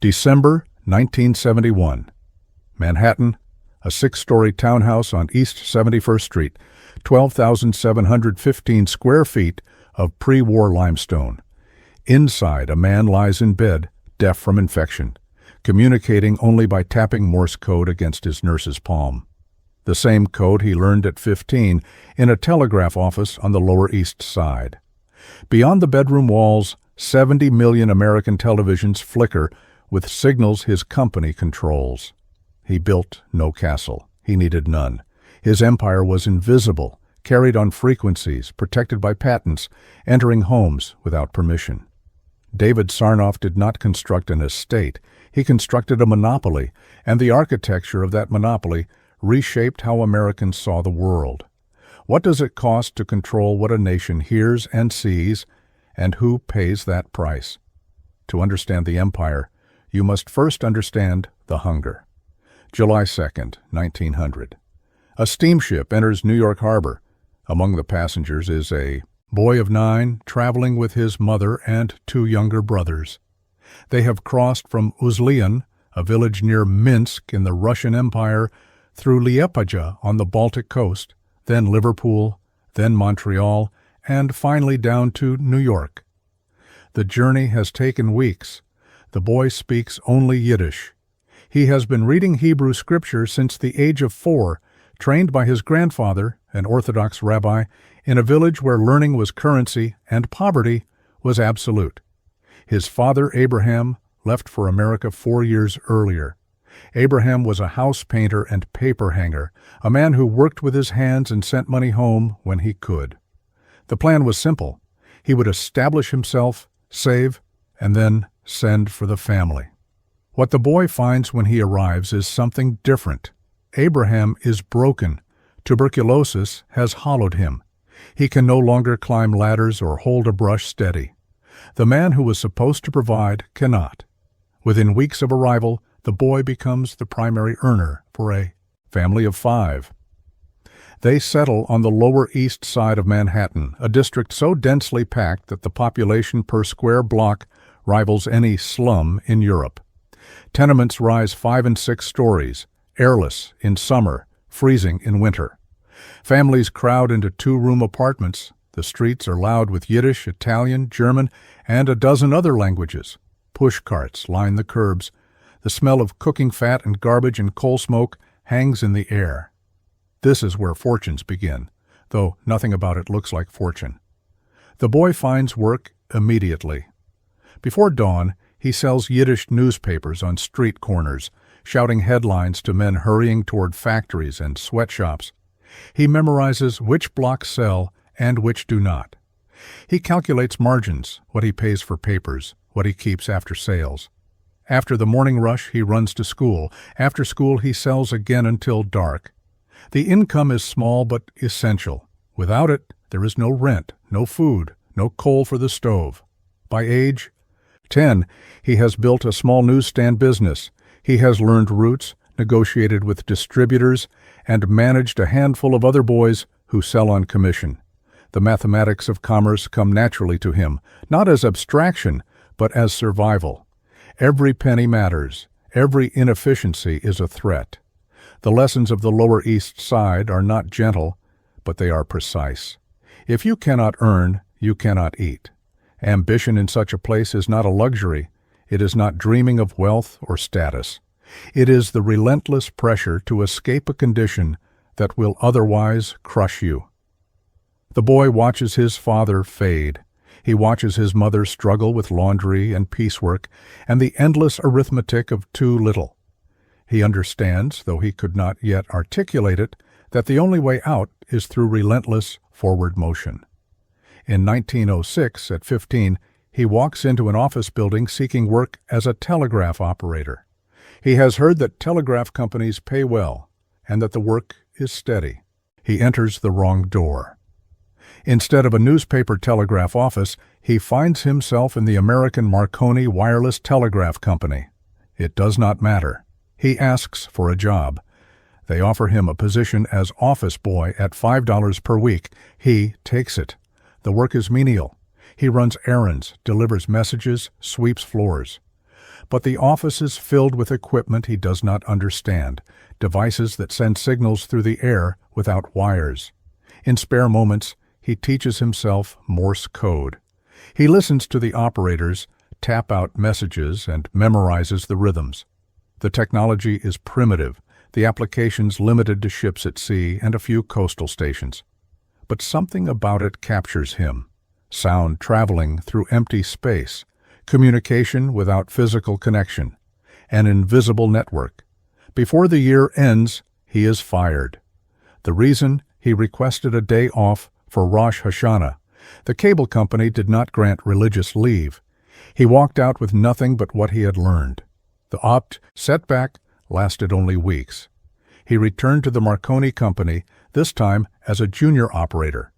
December 1971. Manhattan, a six-story townhouse on East 71st Street, 12,715 square feet of pre-war limestone. Inside, a man lies in bed, deaf from infection, communicating only by tapping Morse code against his nurse's palm. The same code he learned at 15 in a telegraph office on the Lower East Side. Beyond the bedroom walls, 70 million American televisions flicker with signals his company controls. He built no castle. He needed none. His empire was invisible, carried on frequencies, protected by patents, entering homes without permission. David Sarnoff did not construct an estate. He constructed a monopoly, and the architecture of that monopoly reshaped how Americans saw the world. What does it cost to control what a nation hears and sees, and who pays that price? To understand the empire, you must first understand the hunger. July 2nd, 1900. A steamship enters New York Harbor. Among the passengers is a boy of 9 traveling with his mother and 2 younger brothers. They have crossed from Uzlian, a village near Minsk in the Russian Empire, through Liepaja on the Baltic coast, then Liverpool, then Montreal, and finally down to New York. The journey has taken weeks. The boy speaks only Yiddish. He has been reading Hebrew scripture since the age of 4, trained by his grandfather, an Orthodox rabbi, in a village where learning was currency and poverty was absolute. His father, Abraham, left for America 4 years earlier. Abraham was a house painter and paper hanger, a man who worked with his hands and sent money home when he could. The plan was simple. He would establish himself, save, and then send for the family. What the boy finds when he arrives is something different. Abraham is broken. Tuberculosis has hollowed him. He can no longer climb ladders or hold a brush steady. The man who was supposed to provide cannot. Within weeks of arrival, the boy becomes the primary earner for a family of 5. They settle on the Lower East Side of Manhattan, a district so densely packed that the population per square block rivals any slum in Europe. Tenements rise 5 and 6 stories, airless in summer, freezing in winter. Families crowd into 2-room apartments. The streets are loud with Yiddish, Italian, German, and a dozen other languages. Push carts line the curbs. The smell of cooking fat and garbage and coal smoke hangs in the air. This is where fortunes begin, though nothing about it looks like fortune. The boy finds work immediately. Before dawn, he sells Yiddish newspapers on street corners, shouting headlines to men hurrying toward factories and sweatshops. He memorizes which blocks sell and which do not. He calculates margins, what he pays for papers, what he keeps after sales. After the morning rush, he runs to school. After school, he sells again until dark. The income is small but essential. Without it, there is no rent, no food, no coal for the stove. By age 10, he has built a small newsstand business. He has learned routes, negotiated with distributors, and managed a handful of other boys who sell on commission. The mathematics of commerce come naturally to him, not as abstraction, but as survival. Every penny matters. Every inefficiency is a threat. The lessons of the Lower East Side are not gentle, but they are precise. If you cannot earn, you cannot eat. Ambition in such a place is not a luxury. It is not dreaming of wealth or status. It is the relentless pressure to escape a condition that will otherwise crush you. The boy watches his father fade. He watches his mother struggle with laundry and piecework and the endless arithmetic of too little. He understands, though he could not yet articulate it, that the only way out is through relentless forward motion. In 1906, at 15, he walks into an office building seeking work as a telegraph operator. He has heard that telegraph companies pay well and that the work is steady. He enters the wrong door. Instead of a newspaper telegraph office, he finds himself in the American Marconi Wireless Telegraph Company. It does not matter. He asks for a job. They offer him a position as office boy at $5 per week. He takes it. The work is menial. He runs errands, delivers messages, sweeps floors. But the office is filled with equipment he does not understand, devices that send signals through the air without wires. In spare moments, he teaches himself Morse code. He listens to the operators tap out messages and memorizes the rhythms. The technology is primitive, the applications limited to ships at sea and a few coastal stations. But something about it captures him. Sound traveling through empty space, communication without physical connection, an invisible network. Before the year ends, he is fired. The reason? He requested a day off for Rosh Hashanah. The cable company did not grant religious leave. He walked out with nothing but what he had learned. The setback lasted only weeks. He returned to the Marconi company, this time as a junior operator.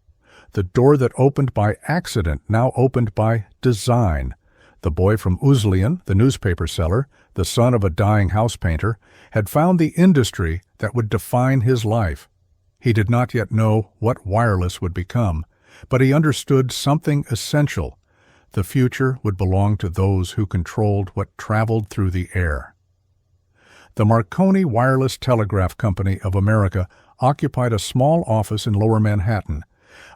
The door that opened by accident now opened by design. The boy from Uzlian, the newspaper seller, the son of a dying house painter, had found the industry that would define his life. He did not yet know what wireless would become, but he understood something essential. The future would belong to those who controlled what traveled through the air. The Marconi Wireless Telegraph Company of America occupied a small office in Lower Manhattan,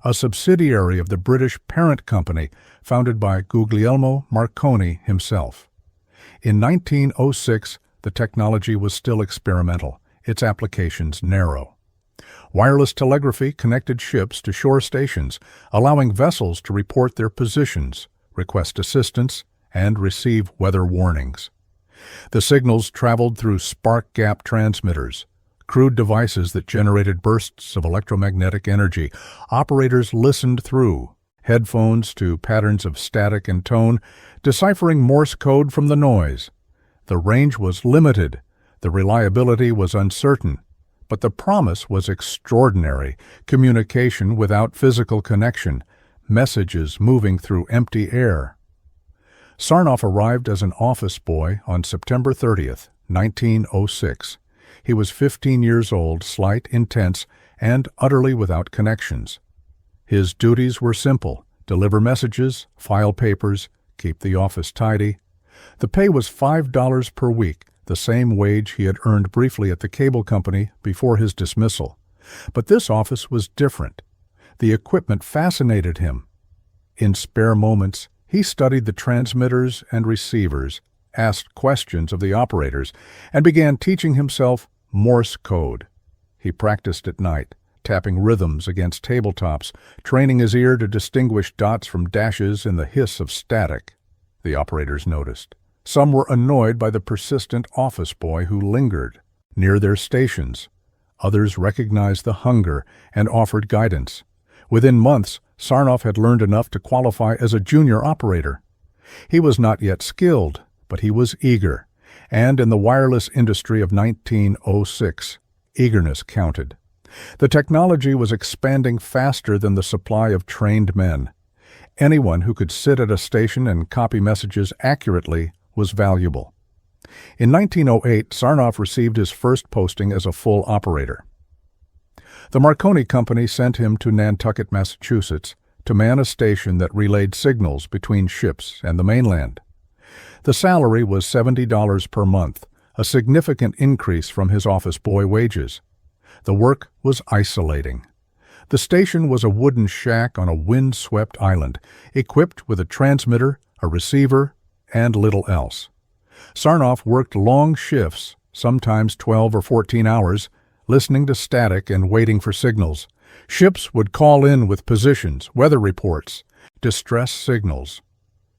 a subsidiary of the British parent company founded by Guglielmo Marconi himself. In 1906, the technology was still experimental, its applications narrow. Wireless telegraphy connected ships to shore stations, allowing vessels to report their positions, request assistance, and receive weather warnings. The signals traveled through spark gap transmitters, crude devices that generated bursts of electromagnetic energy. Operators listened through headphones to patterns of static and tone, deciphering Morse code from the noise. The range was limited, the reliability was uncertain, but the promise was extraordinary: communication without physical connection, messages moving through empty air. Sarnoff arrived as an office boy on September 30th, 1906. He was 15 years old, slight, intense, and utterly without connections. His duties were simple: deliver messages, file papers, keep the office tidy. The pay was $5 per week, the same wage he had earned briefly at the cable company before his dismissal. But this office was different. The equipment fascinated him. In spare moments, he studied the transmitters and receivers, asked questions of the operators, and began teaching himself Morse code. He practiced at night, tapping rhythms against tabletops, training his ear to distinguish dots from dashes in the hiss of static. The operators noticed. Some were annoyed by the persistent office boy who lingered near their stations. Others recognized the hunger and offered guidance. Within months, Sarnoff had learned enough to qualify as a junior operator. He was not yet skilled, but he was eager, and in the wireless industry of 1906, eagerness counted. The technology was expanding faster than the supply of trained men. Anyone who could sit at a station and copy messages accurately was valuable. In 1908, Sarnoff received his first posting as a full operator. The Marconi Company sent him to Nantucket, Massachusetts, to man a station that relayed signals between ships and the mainland. The salary was $70 per month, a significant increase from his office boy wages. The work was isolating. The station was a wooden shack on a wind-swept island, equipped with a transmitter, a receiver, and little else. Sarnoff worked long shifts, sometimes 12 or 14 hours, listening to static and waiting for signals. Ships would call in with positions, weather reports, distress signals.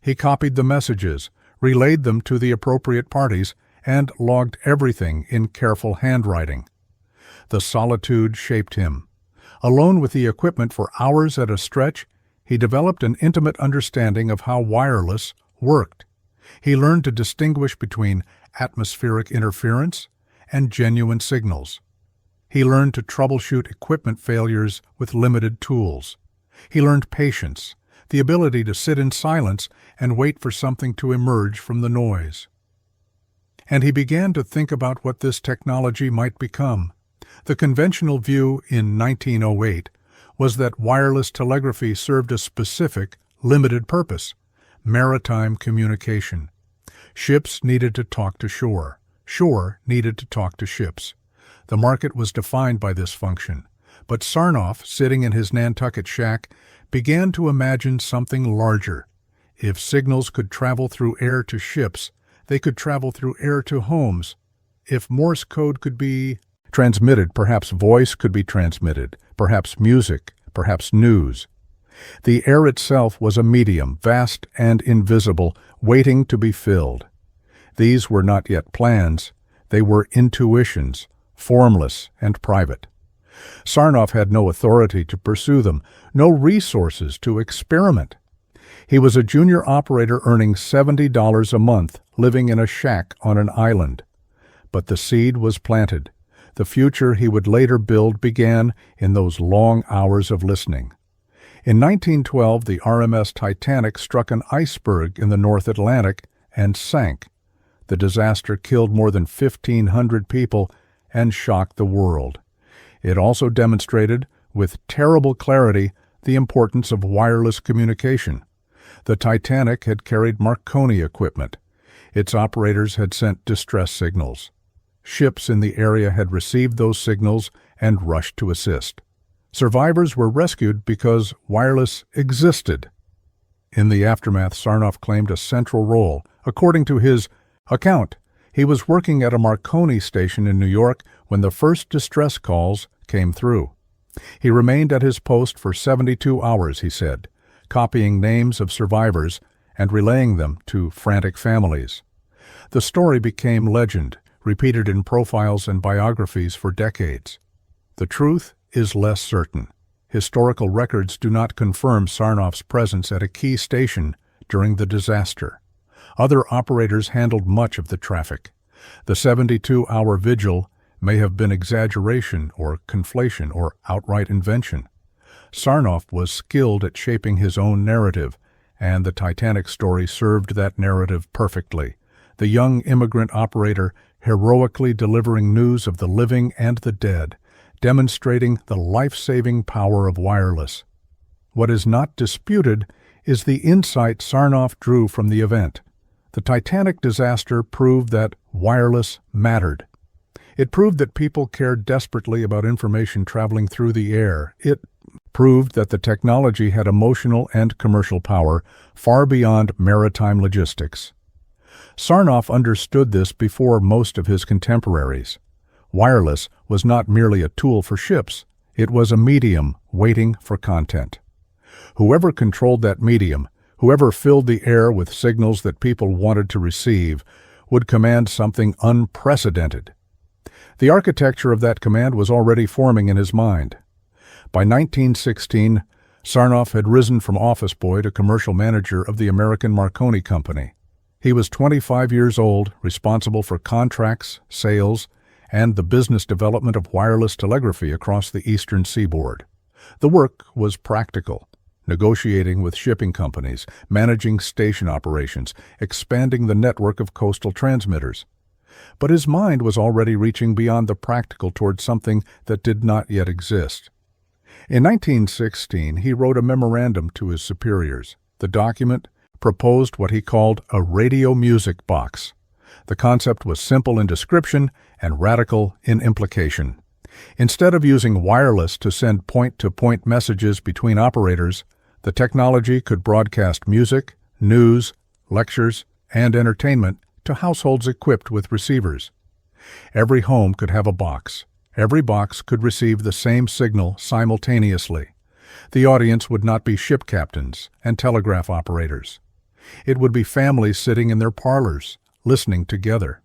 He copied the messages, relayed them to the appropriate parties, and logged everything in careful handwriting. The solitude shaped him. Alone with the equipment for hours at a stretch, he developed an intimate understanding of how wireless worked. He learned to distinguish between atmospheric interference and genuine signals. He learned to troubleshoot equipment failures with limited tools. He learned patience, the ability to sit in silence and wait for something to emerge from the noise. And he began to think about what this technology might become. The conventional view in 1908 was that wireless telegraphy served a specific, limited purpose: maritime communication. Ships needed to talk to shore. Shore needed to talk to ships. The market was defined by this function. But Sarnoff, sitting in his Nantucket shack, began to imagine something larger. If signals could travel through air to ships, they could travel through air to homes. If Morse code could be transmitted, perhaps voice could be transmitted, perhaps music, perhaps news. The air itself was a medium, vast and invisible, waiting to be filled. These were not yet plans. They were intuitions, formless and private. Sarnoff had no authority to pursue them, no resources to experiment. He was a junior operator earning $70 a month, living in a shack on an island. But the seed was planted. The future he would later build began in those long hours of listening. In 1912, the RMS Titanic struck an iceberg in the North Atlantic and sank. The disaster killed more than 1,500 people and shocked the world. It also demonstrated, with terrible clarity, the importance of wireless communication. The Titanic had carried Marconi equipment. Its operators had sent distress signals. Ships in the area had received those signals and rushed to assist. Survivors were rescued because wireless existed. In the aftermath, Sarnoff claimed a central role. According to his account, he was working at a Marconi station in New York when the first distress calls came through. He remained at his post for 72 hours, he said, copying names of survivors and relaying them to frantic families. The story became legend, repeated in profiles and biographies for decades. The truth is less certain. Historical records do not confirm Sarnoff's presence at a key station during the disaster. Other operators handled much of the traffic. The 72-hour vigil may have been exaggeration or conflation or outright invention. Sarnoff was skilled at shaping his own narrative, and the Titanic story served that narrative perfectly. The young immigrant operator heroically delivering news of the living and the dead, demonstrating the life-saving power of wireless. What is not disputed is the insight Sarnoff drew from the event. The Titanic disaster proved that wireless mattered. It proved that people cared desperately about information traveling through the air. It proved that the technology had emotional and commercial power far beyond maritime logistics. Sarnoff understood this before most of his contemporaries. Wireless was not merely a tool for ships, it was a medium waiting for content. Whoever controlled that medium, whoever filled the air with signals that people wanted to receive, would command something unprecedented. The architecture of that command was already forming in his mind. By 1916, Sarnoff had risen from office boy to commercial manager of the American Marconi Company. He was 25 years old, responsible for contracts, sales, and the business development of wireless telegraphy across the eastern seaboard. The work was practical, negotiating with shipping companies, managing station operations, expanding the network of coastal transmitters. But his mind was already reaching beyond the practical toward something that did not yet exist. In 1916, he wrote a memorandum to his superiors. The document proposed what he called a radio music box. The concept was simple in description and radical in implication. Instead of using wireless to send point-to-point messages between operators, the technology could broadcast music, news, lectures, and entertainment to households equipped with receivers. Every home could have a box. Every box could receive the same signal simultaneously. The audience would not be ship captains and telegraph operators. It would be families sitting in their parlors, listening together.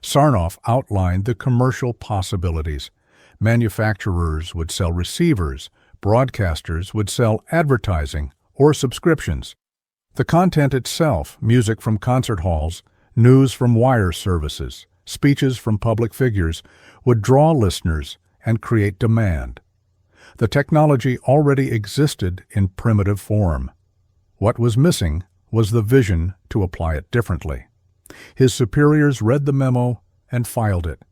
Sarnoff outlined the commercial possibilities. Manufacturers would sell receivers, broadcasters would sell advertising or subscriptions. The content itself, music from concert halls, news from wire services, speeches from public figures, would draw listeners and create demand. The technology already existed in primitive form. What was missing was the vision to apply it differently. His superiors read the memo and filed it.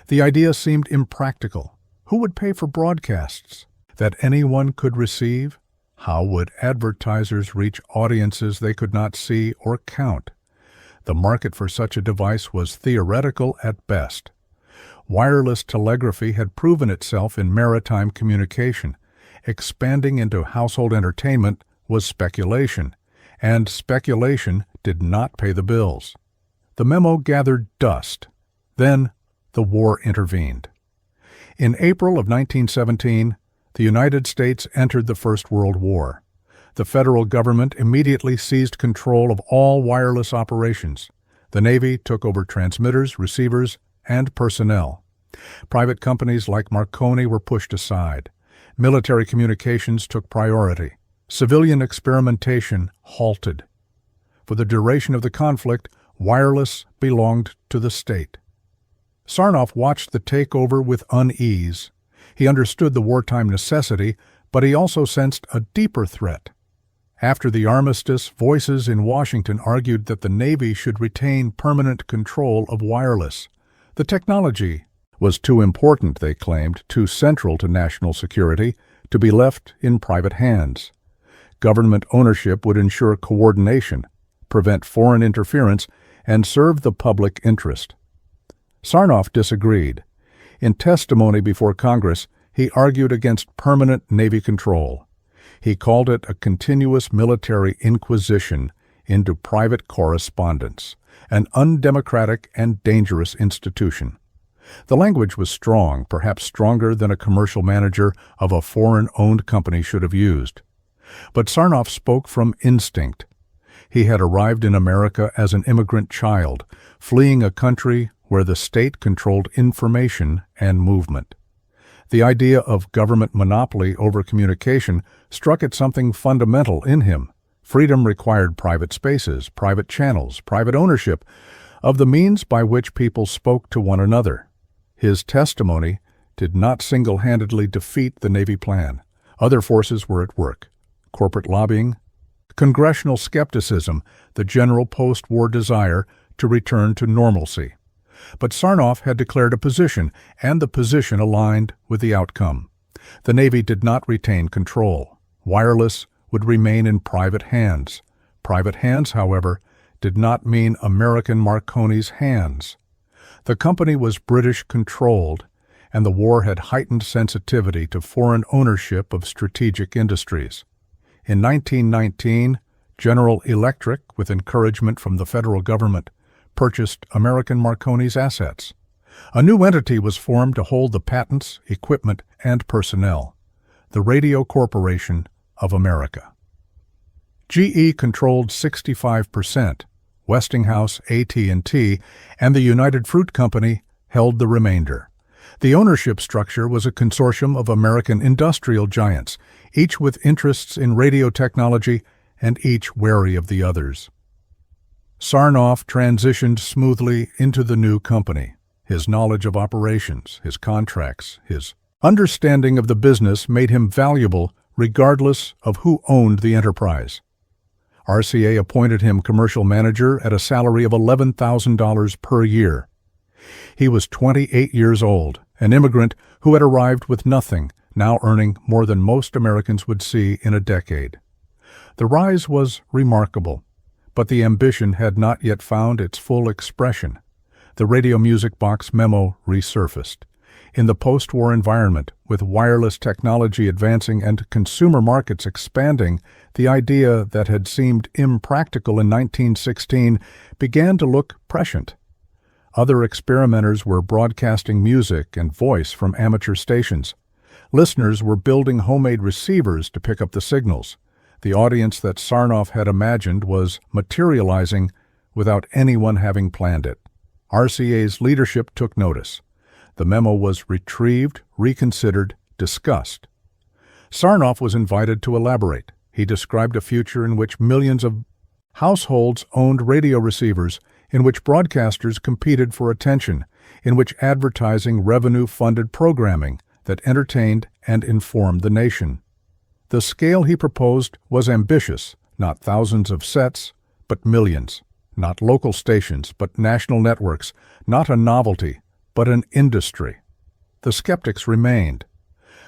The idea seemed impractical. Who would pay for broadcasts that anyone could receive? How would advertisers reach audiences they could not see or count? The market for such a device was theoretical at best. Wireless telegraphy had proven itself in maritime communication. Expanding into household entertainment was speculation, and speculation did not pay the bills. The memo gathered dust. Then the war intervened. In April of 1917, the United States entered the First World War. The federal government immediately seized control of all wireless operations. The Navy took over transmitters, receivers, and personnel. Private companies like Marconi were pushed aside. Military communications took priority. Civilian experimentation halted. For the duration of the conflict, wireless belonged to the state. Sarnoff watched the takeover with unease. He understood the wartime necessity, but he also sensed a deeper threat. After the armistice, voices in Washington argued that the Navy should retain permanent control of wireless. The technology was too important, they claimed, too central to national security, to be left in private hands. Government ownership would ensure coordination, prevent foreign interference, and serve the public interest. Sarnoff disagreed. In testimony before Congress, he argued against permanent Navy control. He called it a continuous military inquisition into private correspondence, an undemocratic and dangerous institution. The language was strong, perhaps stronger than a commercial manager of a foreign-owned company should have used. But Sarnoff spoke from instinct. He had arrived in America as an immigrant child, fleeing a country where the state controlled information and movement. The idea of government monopoly over communication struck at something fundamental in him. Freedom required private spaces, private channels, private ownership of the means by which people spoke to one another. His testimony did not single-handedly defeat the Navy plan. Other forces were at work. Corporate lobbying, congressional skepticism, the general post-war desire to return to normalcy. But Sarnoff had declared a position, and the position aligned with the outcome. The Navy did not retain control. Wireless would remain in private hands. Private hands, however, did not mean American Marconi's hands. The company was British-controlled, and the war had heightened sensitivity to foreign ownership of strategic industries. In 1919, General Electric, with encouragement from the federal government, purchased American Marconi's assets. A new entity was formed to hold the patents, equipment, and personnel, the Radio Corporation of America. GE controlled 65%, Westinghouse, AT&T, and the United Fruit Company held the remainder. The ownership structure was a consortium of American industrial giants, each with interests in radio technology and each wary of the others. Sarnoff transitioned smoothly into the new company. His knowledge of operations, his contracts, his understanding of the business made him valuable regardless of who owned the enterprise. RCA appointed him commercial manager at a salary of $11,000 per year. He was 28 years old, an immigrant who had arrived with nothing, now earning more than most Americans would see in a decade. The rise was remarkable, but the ambition had not yet found its full expression. The radio music box memo resurfaced. In the post-war environment, with wireless technology advancing and consumer markets expanding, the idea that had seemed impractical in 1916 began to look prescient. Other experimenters were broadcasting music and voice from amateur stations. Listeners were building homemade receivers to pick up the signals. The audience that Sarnoff had imagined was materializing without anyone having planned it. RCA's leadership took notice. The memo was retrieved, reconsidered, discussed. Sarnoff was invited to elaborate. He described a future in which millions of households owned radio receivers, in which broadcasters competed for attention, in which advertising revenue-funded programming that entertained and informed the nation. The scale he proposed was ambitious, not thousands of sets, but millions. Not local stations, but national networks. Not a novelty, but an industry. The skeptics remained.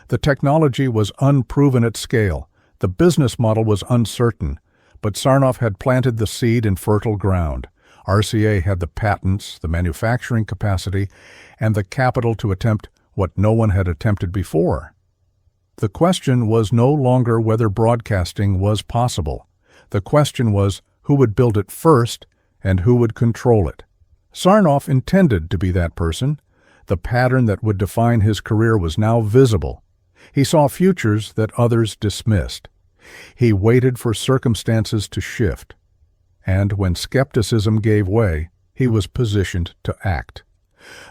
The technology was unproven at scale. The business model was uncertain, but Sarnoff had planted the seed in fertile ground. RCA had the patents, the manufacturing capacity, and the capital to attempt what no one had attempted before. The question was no longer whether broadcasting was possible. The question was who would build it first and who would control it. Sarnoff intended to be that person. The pattern that would define his career was now visible. He saw futures that others dismissed. He waited for circumstances to shift. And when skepticism gave way, he was positioned to act.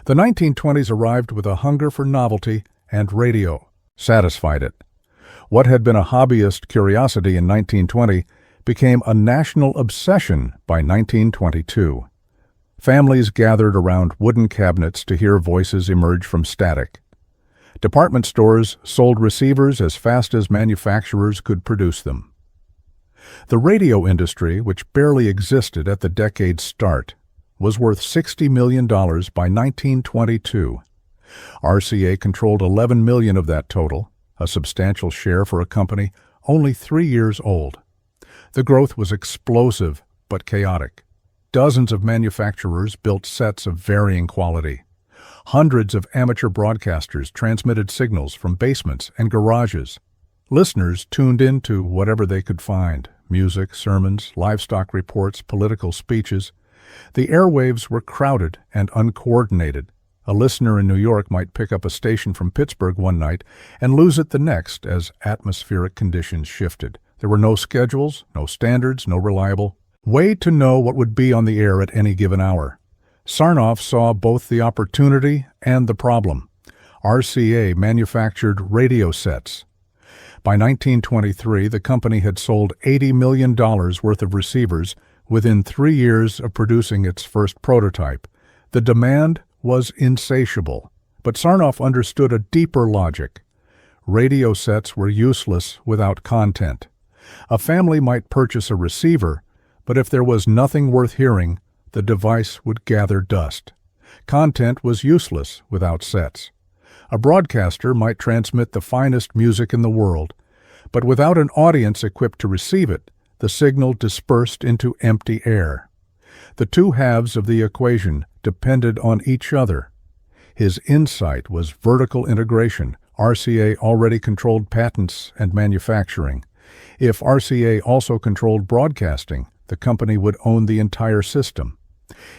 The 1920s arrived with a hunger for novelty, and radio satisfied it. What had been a hobbyist curiosity in 1920 became a national obsession by 1922. Families gathered around wooden cabinets to hear voices emerge from static. Department stores sold receivers as fast as manufacturers could produce them. The radio industry, which barely existed at the decade's start, was worth $60 million by 1922. RCA controlled $11 million of that total, a substantial share for a company only 3 years old. The growth was explosive but chaotic. Dozens of manufacturers built sets of varying quality. Hundreds of amateur broadcasters transmitted signals from basements and garages. Listeners tuned into whatever they could find: music, sermons, livestock reports, political speeches. The airwaves were crowded and uncoordinated. A listener in New York might pick up a station from Pittsburgh one night and lose it the next as atmospheric conditions shifted. There were no schedules, no standards, no reliable way to know what would be on the air at any given hour. Sarnoff saw both the opportunity and the problem. RCA manufactured radio sets. By 1923, the company had sold $80 million worth of receivers within 3 years of producing its first prototype. The demand was insatiable, but Sarnoff understood a deeper logic. Radio sets were useless without content. A family might purchase a receiver, but if there was nothing worth hearing, the device would gather dust. Content was useless without sets. A broadcaster might transmit the finest music in the world, but without an audience equipped to receive it, the signal dispersed into empty air. The two halves of the equation depended on each other. His insight was vertical integration. RCA already controlled patents and manufacturing. If RCA also controlled broadcasting, the company would own the entire system.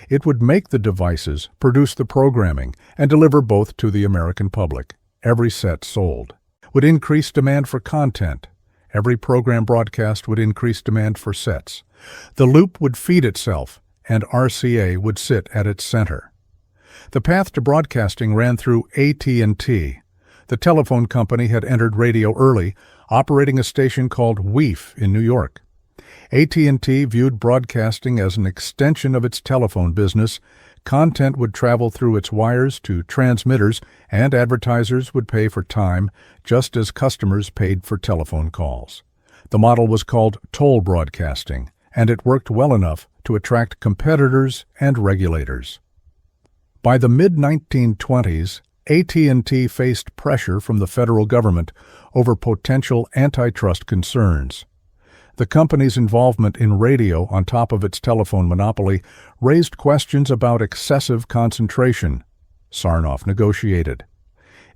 It would make the devices, produce the programming, and deliver both to the American public. Every set sold would increase demand for content. Every program broadcast would increase demand for sets. The loop would feed itself, and RCA would sit at its center. The path to broadcasting ran through AT&T. The telephone company had entered radio early, operating a station called WEEF in New York. AT&T viewed broadcasting as an extension of its telephone business. Content would travel through its wires to transmitters, and advertisers would pay for time, just as customers paid for telephone calls. The model was called toll broadcasting, and it worked well enough to attract competitors and regulators. By the mid-1920s, AT&T faced pressure from the federal government over potential antitrust concerns. The company's involvement in radio on top of its telephone monopoly raised questions about excessive concentration. Sarnoff negotiated.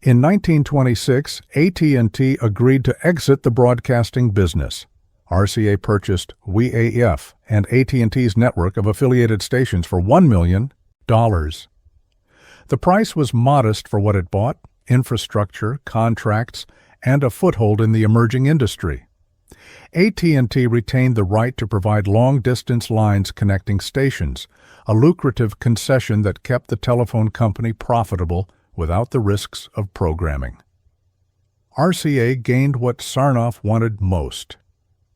In 1926, AT&T agreed to exit the broadcasting business. RCA purchased WEAF and AT&T's network of affiliated stations for $1 million. The price was modest for what it bought: infrastructure, contracts, and a foothold in the emerging industry. AT&T retained the right to provide long-distance lines connecting stations, a lucrative concession that kept the telephone company profitable without the risks of programming. RCA gained what Sarnoff wanted most: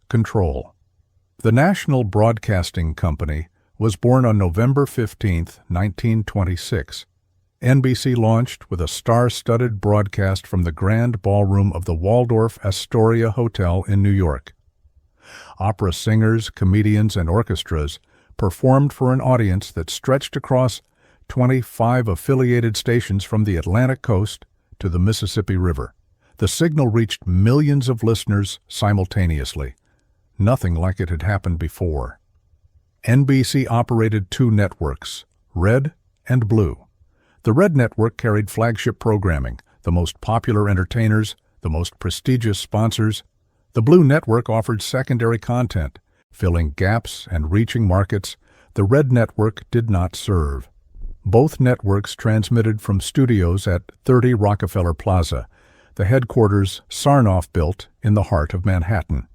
control. The National Broadcasting Company was born on November 15, 1926. NBC launched with a star-studded broadcast from the grand ballroom of the Waldorf Astoria Hotel in New York. Opera singers, comedians, and orchestras performed for an audience that stretched across 25 affiliated stations from the Atlantic coast to the Mississippi River. The signal reached millions of listeners simultaneously. Nothing like it had happened before. NBC operated two networks, Red and Blue. The Red Network carried flagship programming, the most popular entertainers, the most prestigious sponsors. The Blue Network offered secondary content, filling gaps and reaching markets the Red Network did not serve. Both networks transmitted from studios at 30 Rockefeller Plaza, the headquarters Sarnoff built in the heart of Manhattan.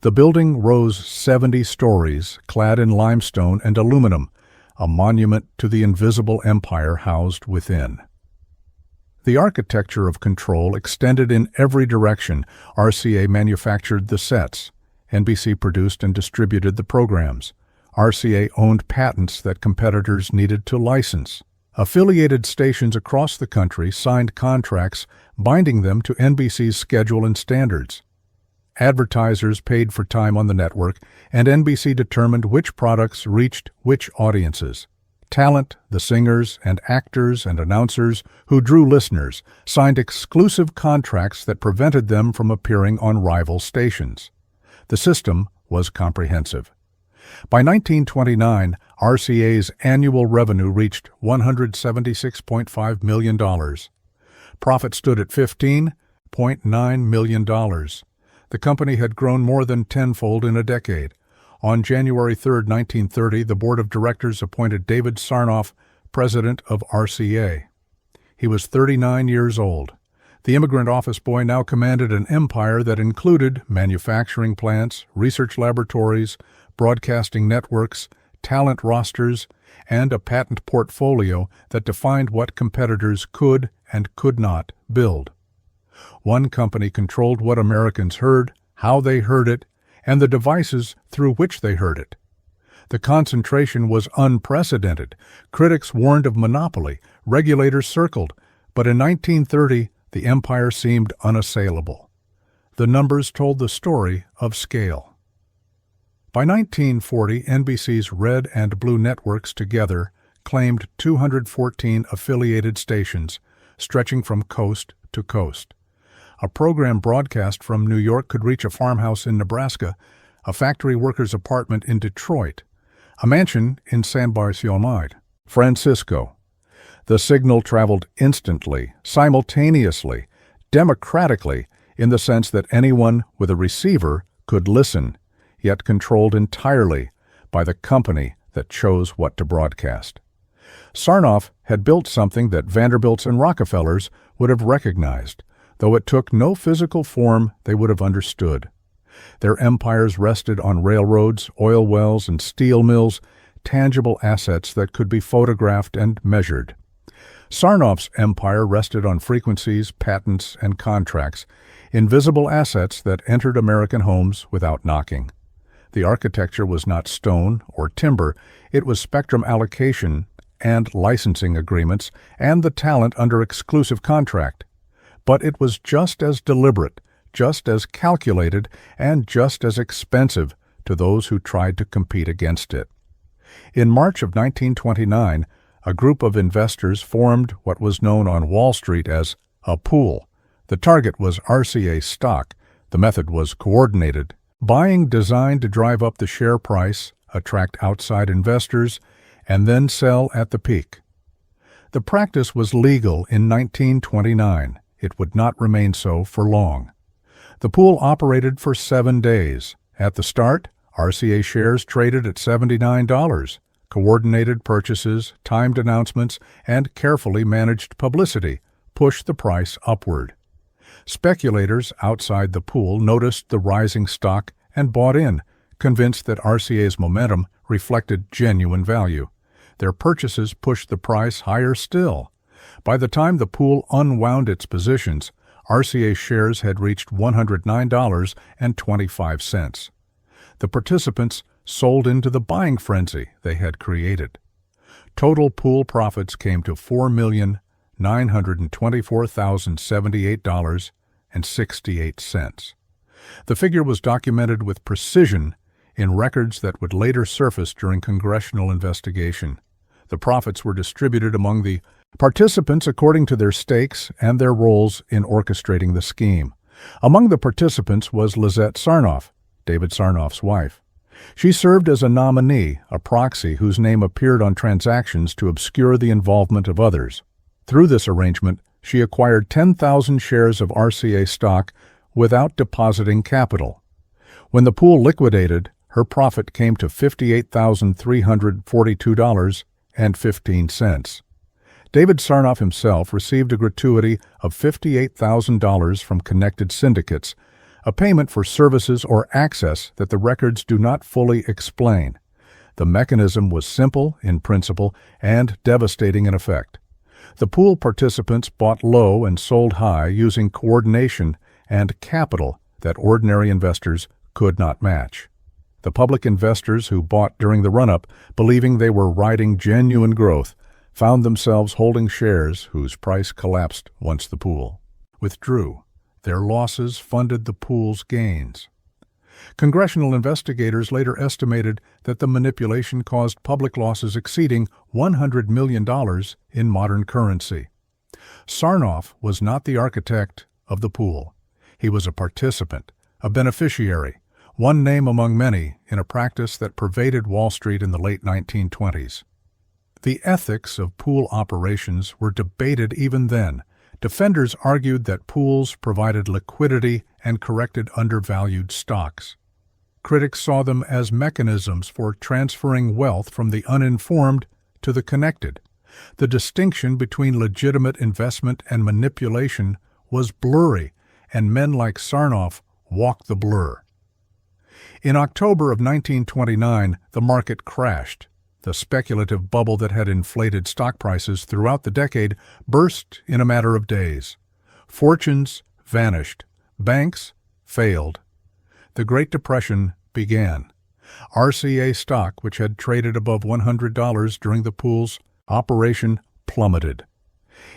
The building rose 70 stories, clad in limestone and aluminum, a monument to the invisible empire housed within. The architecture of control extended in every direction. RCA manufactured the sets. NBC produced and distributed the programs. RCA owned patents that competitors needed to license. Affiliated stations across the country signed contracts binding them to NBC's schedule and standards. Advertisers paid for time on the network, and NBC determined which products reached which audiences. Talent, the singers and actors and announcers who drew listeners, signed exclusive contracts that prevented them from appearing on rival stations. The system was comprehensive. By 1929, RCA's annual revenue reached $176.5 million. Profit stood at $15.9 million. The company had grown more than tenfold in a decade. On January 3, 1930, the board of directors appointed David Sarnoff president of RCA. He was 39 years old. The immigrant office boy now commanded an empire that included manufacturing plants, research laboratories, broadcasting networks, talent rosters, and a patent portfolio that defined what competitors could and could not build. One company controlled what Americans heard, how they heard it, and the devices through which they heard it. The concentration was unprecedented. Critics warned of monopoly, regulators circled, but in 1930, the empire seemed unassailable. The numbers told the story of scale. By 1940, NBC's Red and Blue networks together claimed 214 affiliated stations, stretching from coast to coast. A program broadcast from New York could reach a farmhouse in Nebraska, a factory worker's apartment in Detroit, a mansion in San Francisco. The signal traveled instantly, simultaneously, democratically, in the sense that anyone with a receiver could listen, yet controlled entirely by the company that chose what to broadcast. Sarnoff had built something that Vanderbilts and Rockefellers would have recognized. Though it took no physical form, they would have understood. Their empires rested on railroads, oil wells, and steel mills, tangible assets that could be photographed and measured. Sarnoff's empire rested on frequencies, patents, and contracts, invisible assets that entered American homes without knocking. The architecture was not stone or timber, it was spectrum allocation and licensing agreements and the talent under exclusive contract. But it was just as deliberate, just as calculated, and just as expensive to those who tried to compete against it. In March of 1929, a group of investors formed what was known on Wall Street as a pool. The target was RCA stock. The method was coordinated. Buying designed to drive up the share price, attract outside investors, and then sell at the peak. The practice was legal in 1929. It would not remain so for long. The pool operated for 7 days. At the start, RCA shares traded at $79. Coordinated purchases, timed announcements, and carefully managed publicity pushed the price upward. Speculators outside the pool noticed the rising stock and bought in, convinced that RCA's momentum reflected genuine value. Their purchases pushed the price higher still. By the time the pool unwound its positions, RCA shares had reached $109.25. The participants sold into the buying frenzy they had created. Total pool profits came to $4,924,078.68. The figure was documented with precision in records that would later surface during congressional investigation. The profits were distributed among the participants according to their stakes and their roles in orchestrating the scheme. Among the participants was Lizette Sarnoff, David Sarnoff's wife. She served as a nominee, a proxy whose name appeared on transactions to obscure the involvement of others. Through this arrangement, she acquired 10,000 shares of RCA stock without depositing capital. When the pool liquidated, her profit came to $58,342.15. David Sarnoff himself received a gratuity of $58,000 from connected syndicates, a payment for services or access that the records do not fully explain. The mechanism was simple in principle and devastating in effect. The pool participants bought low and sold high using coordination and capital that ordinary investors could not match. The public investors who bought during the run-up, believing they were riding genuine growth, found themselves holding shares whose price collapsed once the pool withdrew. Their losses funded the pool's gains. Congressional investigators later estimated that the manipulation caused public losses exceeding $100 million in modern currency. Sarnoff was not the architect of the pool. He was a participant, a beneficiary, one name among many in a practice that pervaded Wall Street in the late 1920s. The ethics of pool operations were debated even then. Defenders argued that pools provided liquidity and corrected undervalued stocks. Critics saw them as mechanisms for transferring wealth from the uninformed to the connected. The distinction between legitimate investment and manipulation was blurry, and men like Sarnoff walked the blur. In October of 1929, the market crashed. The speculative bubble that had inflated stock prices throughout the decade burst in a matter of days. Fortunes vanished. Banks failed. The Great Depression began. RCA stock, which had traded above $100 during the pool's operation, plummeted.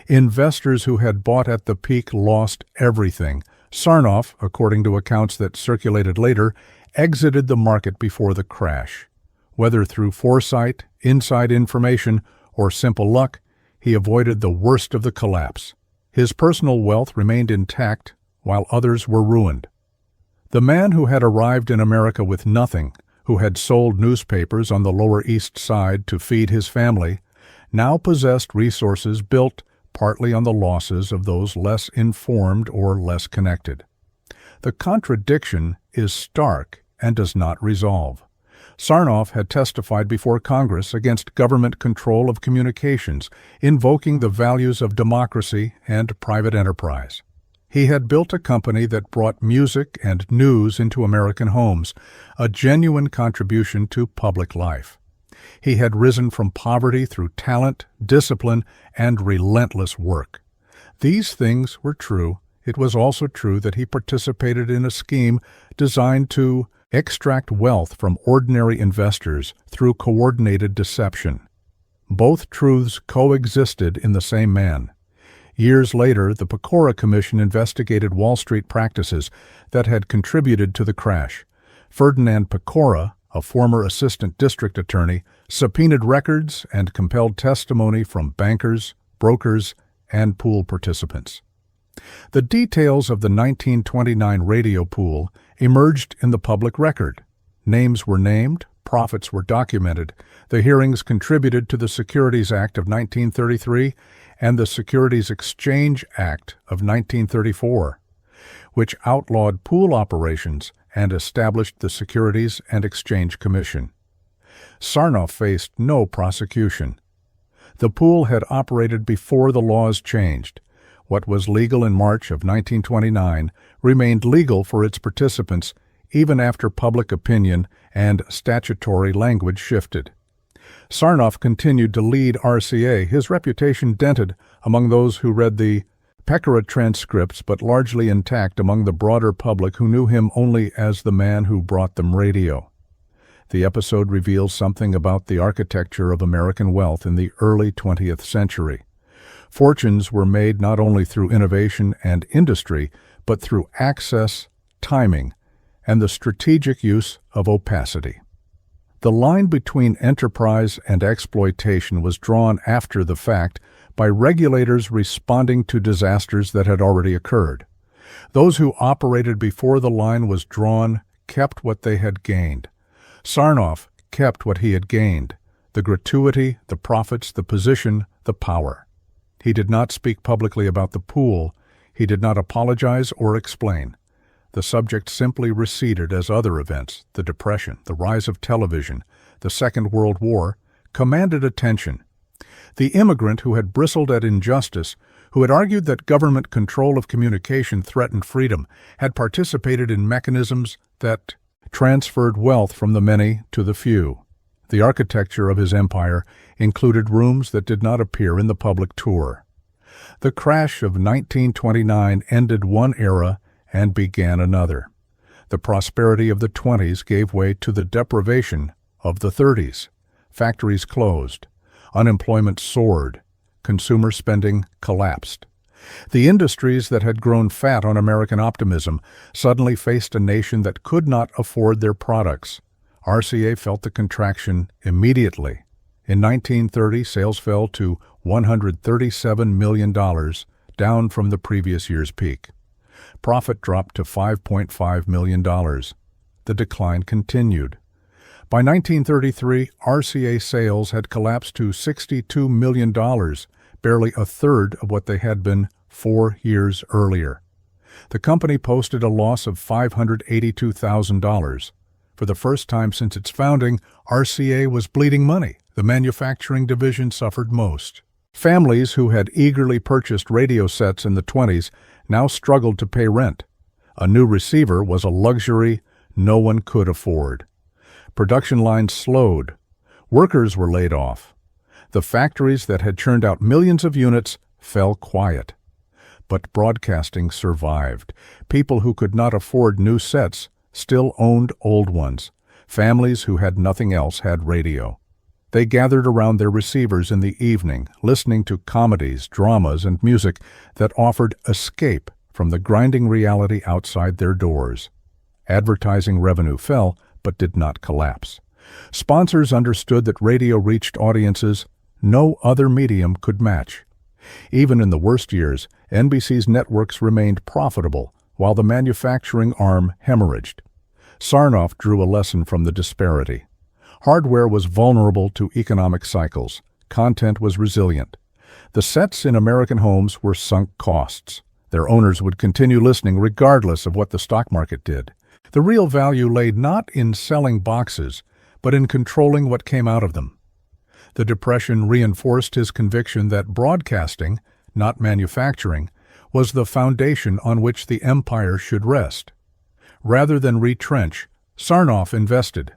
Investors who had bought at the peak lost everything. Sarnoff, according to accounts that circulated later, exited the market before the crash. Whether through foresight, inside information, or simple luck, he avoided the worst of the collapse. His personal wealth remained intact, while others were ruined. The man who had arrived in America with nothing, who had sold newspapers on the Lower East Side to feed his family, now possessed resources built partly on the losses of those less informed or less connected. The contradiction is stark and does not resolve. Sarnoff had testified before Congress against government control of communications, invoking the values of democracy and private enterprise. He had built a company that brought music and news into American homes, a genuine contribution to public life. He had risen from poverty through talent, discipline, and relentless work. These things were true. It was also true that he participated in a scheme designed to extract wealth from ordinary investors through coordinated deception. Both truths coexisted in the same man. Years later, the Pecora Commission investigated Wall Street practices that had contributed to the crash. Ferdinand Pecora, a former assistant district attorney, subpoenaed records and compelled testimony from bankers, brokers, and pool participants. The details of the 1929 radio pool emerged in the public record. Names were named, profits were documented. The hearings contributed to the Securities Act of 1933 and the Securities Exchange Act of 1934, which outlawed pool operations and established the Securities and Exchange Commission. Sarnoff faced no prosecution. The pool had operated before the laws changed. What was legal in March of 1929 remained legal for its participants even after public opinion and statutory language shifted. Sarnoff continued to lead RCA, his reputation dented among those who read the Pecora transcripts but largely intact among the broader public who knew him only as the man who brought them radio. The episode reveals something about the architecture of American wealth in the early 20th century. Fortunes were made not only through innovation and industry, but through access, timing, and the strategic use of opacity. The line between enterprise and exploitation was drawn after the fact by regulators responding to disasters that had already occurred. Those who operated before the line was drawn kept what they had gained. Sarnoff kept what he had gained: the gratuity, the profits, the position, the power. He did not speak publicly about the pool. He did not apologize or explain. The subject simply receded as other events, the Depression, the rise of television, the Second World War, commanded attention. The immigrant who had bristled at injustice, who had argued that government control of communication threatened freedom, had participated in mechanisms that transferred wealth from the many to the few. The architecture of his empire included rooms that did not appear in the public tour. The crash of 1929 ended one era and began another. The prosperity of the 20s gave way to the deprivation of the 30s. Factories closed. Unemployment soared. Consumer spending collapsed. The industries that had grown fat on American optimism suddenly faced a nation that could not afford their products. RCA felt the contraction immediately. In 1930, sales fell to $137 million, down from the previous year's peak. Profit dropped to $5.5 million. The decline continued. By 1933, RCA sales had collapsed to $62 million, barely a third of what they had been 4 years earlier. The company posted a loss of $582,000. For the first time since its founding, RCA was bleeding money. The manufacturing division suffered most. Families who had eagerly purchased radio sets in the 20s now struggled to pay rent. A new receiver was a luxury no one could afford. Production lines slowed. Workers were laid off. The factories that had churned out millions of units fell quiet. But broadcasting survived. People who could not afford new sets still owned old ones. Families who had nothing else had radio. They gathered around their receivers in the evening, listening to comedies, dramas, and music that offered escape from the grinding reality outside their doors. Advertising revenue fell, but did not collapse. Sponsors understood that radio reached audiences no other medium could match. Even in the worst years, NBC's networks remained profitable, while the manufacturing arm hemorrhaged. Sarnoff drew a lesson from the disparity. Hardware was vulnerable to economic cycles. Content was resilient. The sets in American homes were sunk costs. Their owners would continue listening regardless of what the stock market did. The real value lay not in selling boxes, but in controlling what came out of them. The Depression reinforced his conviction that broadcasting, not manufacturing, was the foundation on which the empire should rest. Rather than retrench, Sarnoff invested.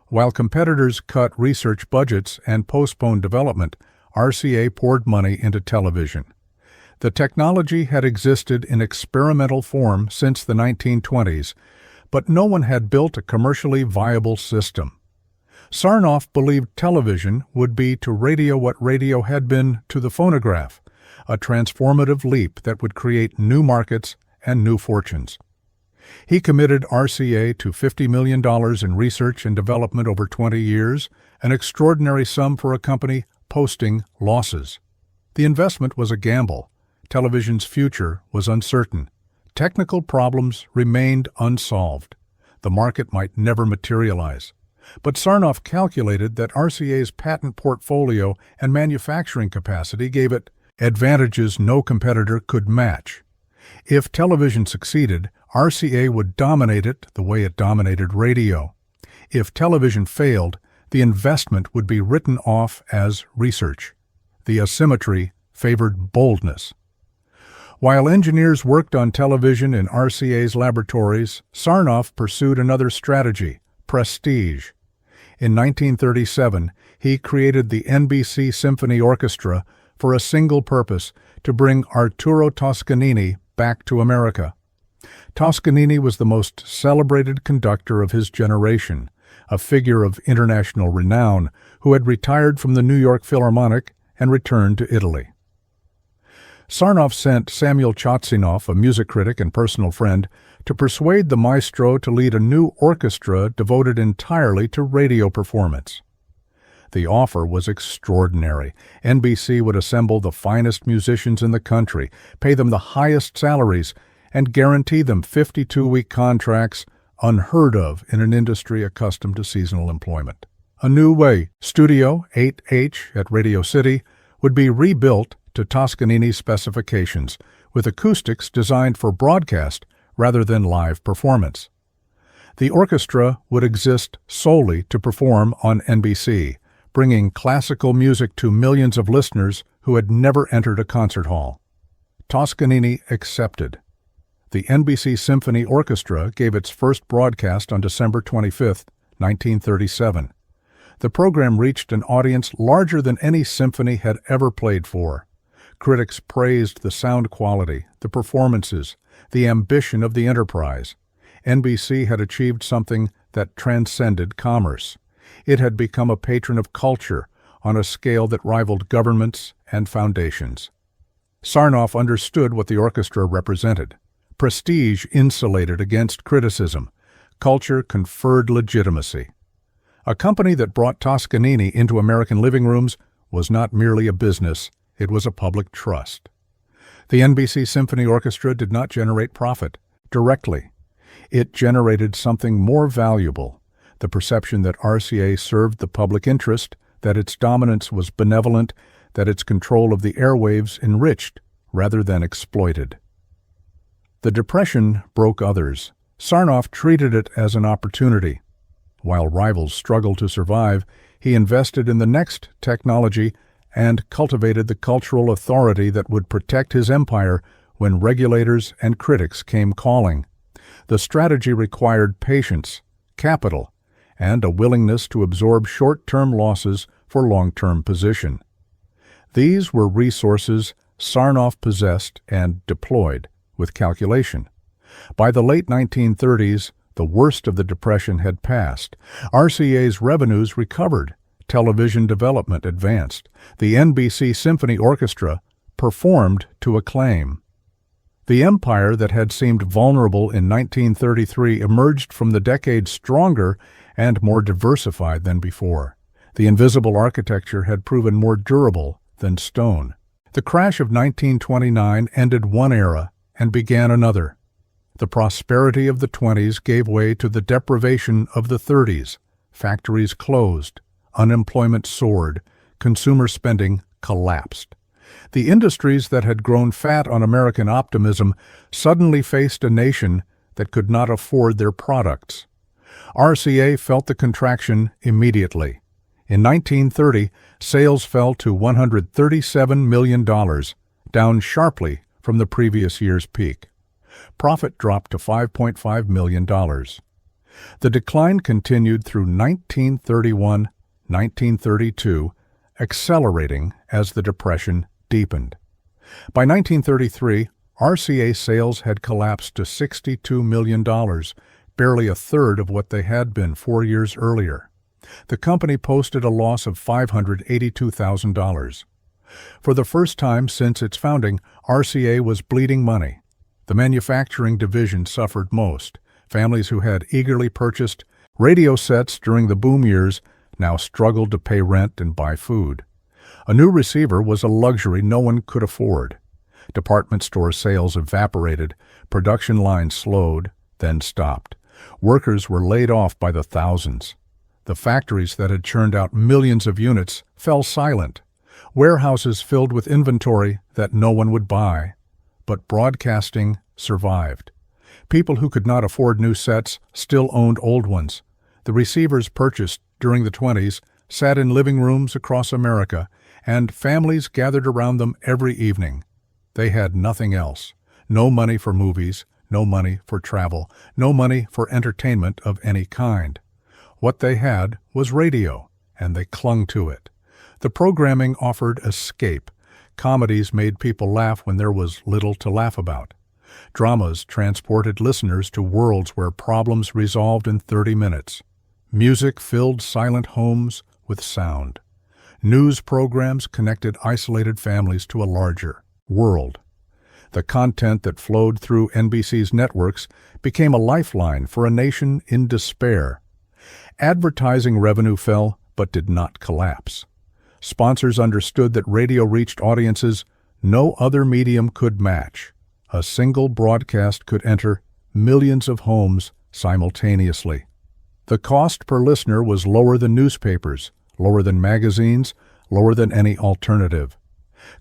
While competitors cut research budgets and postponed development, RCA poured money into television. The technology had existed in experimental form since the 1920s, but no one had built a commercially viable system. Sarnoff believed television would be to radio what radio had been to the phonograph, a transformative leap that would create new markets and new fortunes. He committed RCA to $50 million in research and development over 20 years, an extraordinary sum for a company posting losses. The investment was a gamble. Television's future was uncertain. Technical problems remained unsolved. The market might never materialize. But Sarnoff calculated that RCA's patent portfolio and manufacturing capacity gave it advantages no competitor could match. If television succeeded, RCA would dominate it the way it dominated radio. If television failed, the investment would be written off as research. The asymmetry favored boldness. While engineers worked on television in RCA's laboratories, Sarnoff pursued another strategy: prestige. In 1937, he created the NBC Symphony Orchestra for a single purpose: to bring Arturo Toscanini back to America. Toscanini was the most celebrated conductor of his generation, a figure of international renown who had retired from the New York Philharmonic and returned to Italy. Sarnoff sent Samuel Chatsinoff, a music critic and personal friend, to persuade the maestro to lead a new orchestra devoted entirely to radio performance. The offer was extraordinary. NBC would assemble the finest musicians in the country, pay them the highest salaries, and guarantee them 52-week contracts, unheard of in an industry accustomed to seasonal employment. A new way, Studio 8H at Radio City, would be rebuilt to Toscanini specifications, with acoustics designed for broadcast rather than live performance. The orchestra would exist solely to perform on NBC, bringing classical music to millions of listeners who had never entered a concert hall. Toscanini accepted. The NBC Symphony Orchestra gave its first broadcast on December 25, 1937. The program reached an audience larger than any symphony had ever played for. Critics praised the sound quality, the performances, the ambition of the enterprise. NBC had achieved something that transcended commerce. It had become a patron of culture on a scale that rivaled governments and foundations. Sarnoff understood what the orchestra represented. Prestige insulated against criticism. Culture conferred legitimacy. A company that brought Toscanini into American living rooms was not merely a business, it was a public trust. The NBC Symphony Orchestra did not generate profit directly. It generated something more valuable, the perception that RCA served the public interest, that its dominance was benevolent, that its control of the airwaves enriched rather than exploited. The Depression broke others. Sarnoff treated it as an opportunity. While rivals struggled to survive, he invested in the next technology and cultivated the cultural authority that would protect his empire when regulators and critics came calling. The strategy required patience, capital, and a willingness to absorb short-term losses for long-term position. These were resources Sarnoff possessed and deployed with calculation. By the late 1930s, the worst of the Depression had passed. RCA's revenues recovered. Television development advanced. The NBC Symphony Orchestra performed to acclaim. The empire that had seemed vulnerable in 1933 emerged from the decade stronger and more diversified than before. The invisible architecture had proven more durable than stone. The crash of 1929 ended one era and began another. The prosperity of the 20s gave way to the deprivation of the 30s. Factories closed, unemployment soared, consumer spending collapsed. The industries that had grown fat on American optimism suddenly faced a nation that could not afford their products. RCA felt the contraction immediately. In 1930, sales fell to $137 million, down sharply from the previous year's peak. Profit dropped to $5.5 million. The decline continued through 1931, 1932, accelerating as the Depression deepened. By 1933, RCA sales had collapsed to $62 million, barely a third of what they had been 4 years earlier. The company posted a loss of $582,000. For the first time since its founding, RCA was bleeding money. The manufacturing division suffered most. Families who had eagerly purchased radio sets during the boom years now struggled to pay rent and buy food. A new receiver was a luxury no one could afford. Department store sales evaporated, production lines slowed, then stopped. Workers were laid off by the thousands. The factories that had churned out millions of units fell silent. Warehouses filled with inventory that no one would buy. But broadcasting survived. People who could not afford new sets still owned old ones. The receivers purchased during the 20s sat in living rooms across America, and families gathered around them every evening. They had nothing else. No money for movies, no money for travel, no money for entertainment of any kind. What they had was radio, and they clung to it. The programming offered escape. Comedies made people laugh when there was little to laugh about. Dramas transported listeners to worlds where problems resolved in 30 minutes. Music filled silent homes with sound. News programs connected isolated families to a larger world. The content that flowed through NBC's networks became a lifeline for a nation in despair. Advertising revenue fell, but did not collapse. Sponsors understood that radio reached audiences no other medium could match. A single broadcast could enter millions of homes simultaneously. The cost per listener was lower than newspapers, lower than magazines, lower than any alternative.